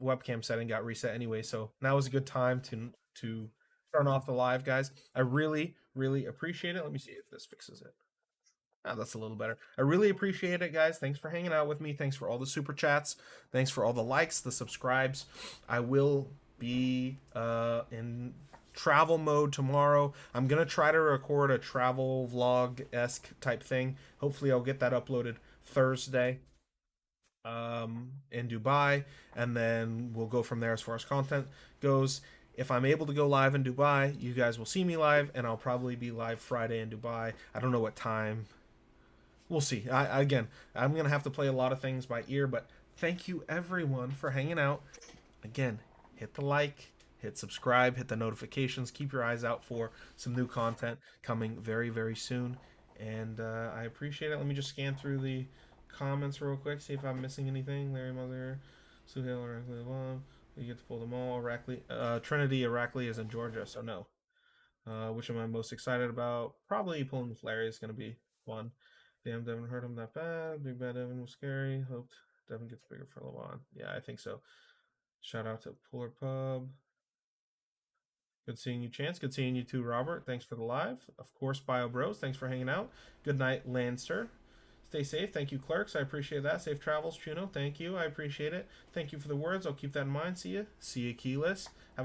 webcam setting got reset anyway, so now is a good time to turn off the live, guys. I really, really appreciate it. Let me see if this fixes it. That's a little better. I really appreciate it, guys. Thanks for hanging out with me. Thanks for all the super chats. Thanks for all the likes, the subscribes. I will be in travel mode tomorrow. I'm gonna try to record a travel vlog-esque type thing. Hopefully I'll get that uploaded Thursday in Dubai, and then we'll go from there as far as content goes. If I'm able to go live in Dubai, you guys will see me live, and I'll probably be live Friday in Dubai. I don't know what time. We'll see. Again, I'm gonna have to play a lot of things by ear, but thank you everyone for hanging out. Again, hit the like, hit subscribe, hit the notifications. Keep your eyes out for some new content coming very, very soon. And I appreciate it. Let me just scan through the comments real quick, see if I'm missing anything. Larry Mother, Suhail, Irakli, Lavon. You get to pull them all. Trinity, Irakli is in Georgia, so no. Which am I most excited about? Probably pulling with Larry is going to be fun. Damn, Devon hurt him that bad. Big Bad Devon was scary. Hoped Devon gets bigger for Lavon. Yeah, I think so. Shout out to Puller Pub. Good seeing you, Chance. Good seeing you too, Robert. Thanks for the live. Of course, Bio Bros. Thanks for hanging out. Good night, Lancer. Stay safe. Thank you, Clerks. I appreciate that. Safe travels, Chuno. Thank you. I appreciate it. Thank you for the words. I'll keep that in mind. See you. See you, Keyless. Have a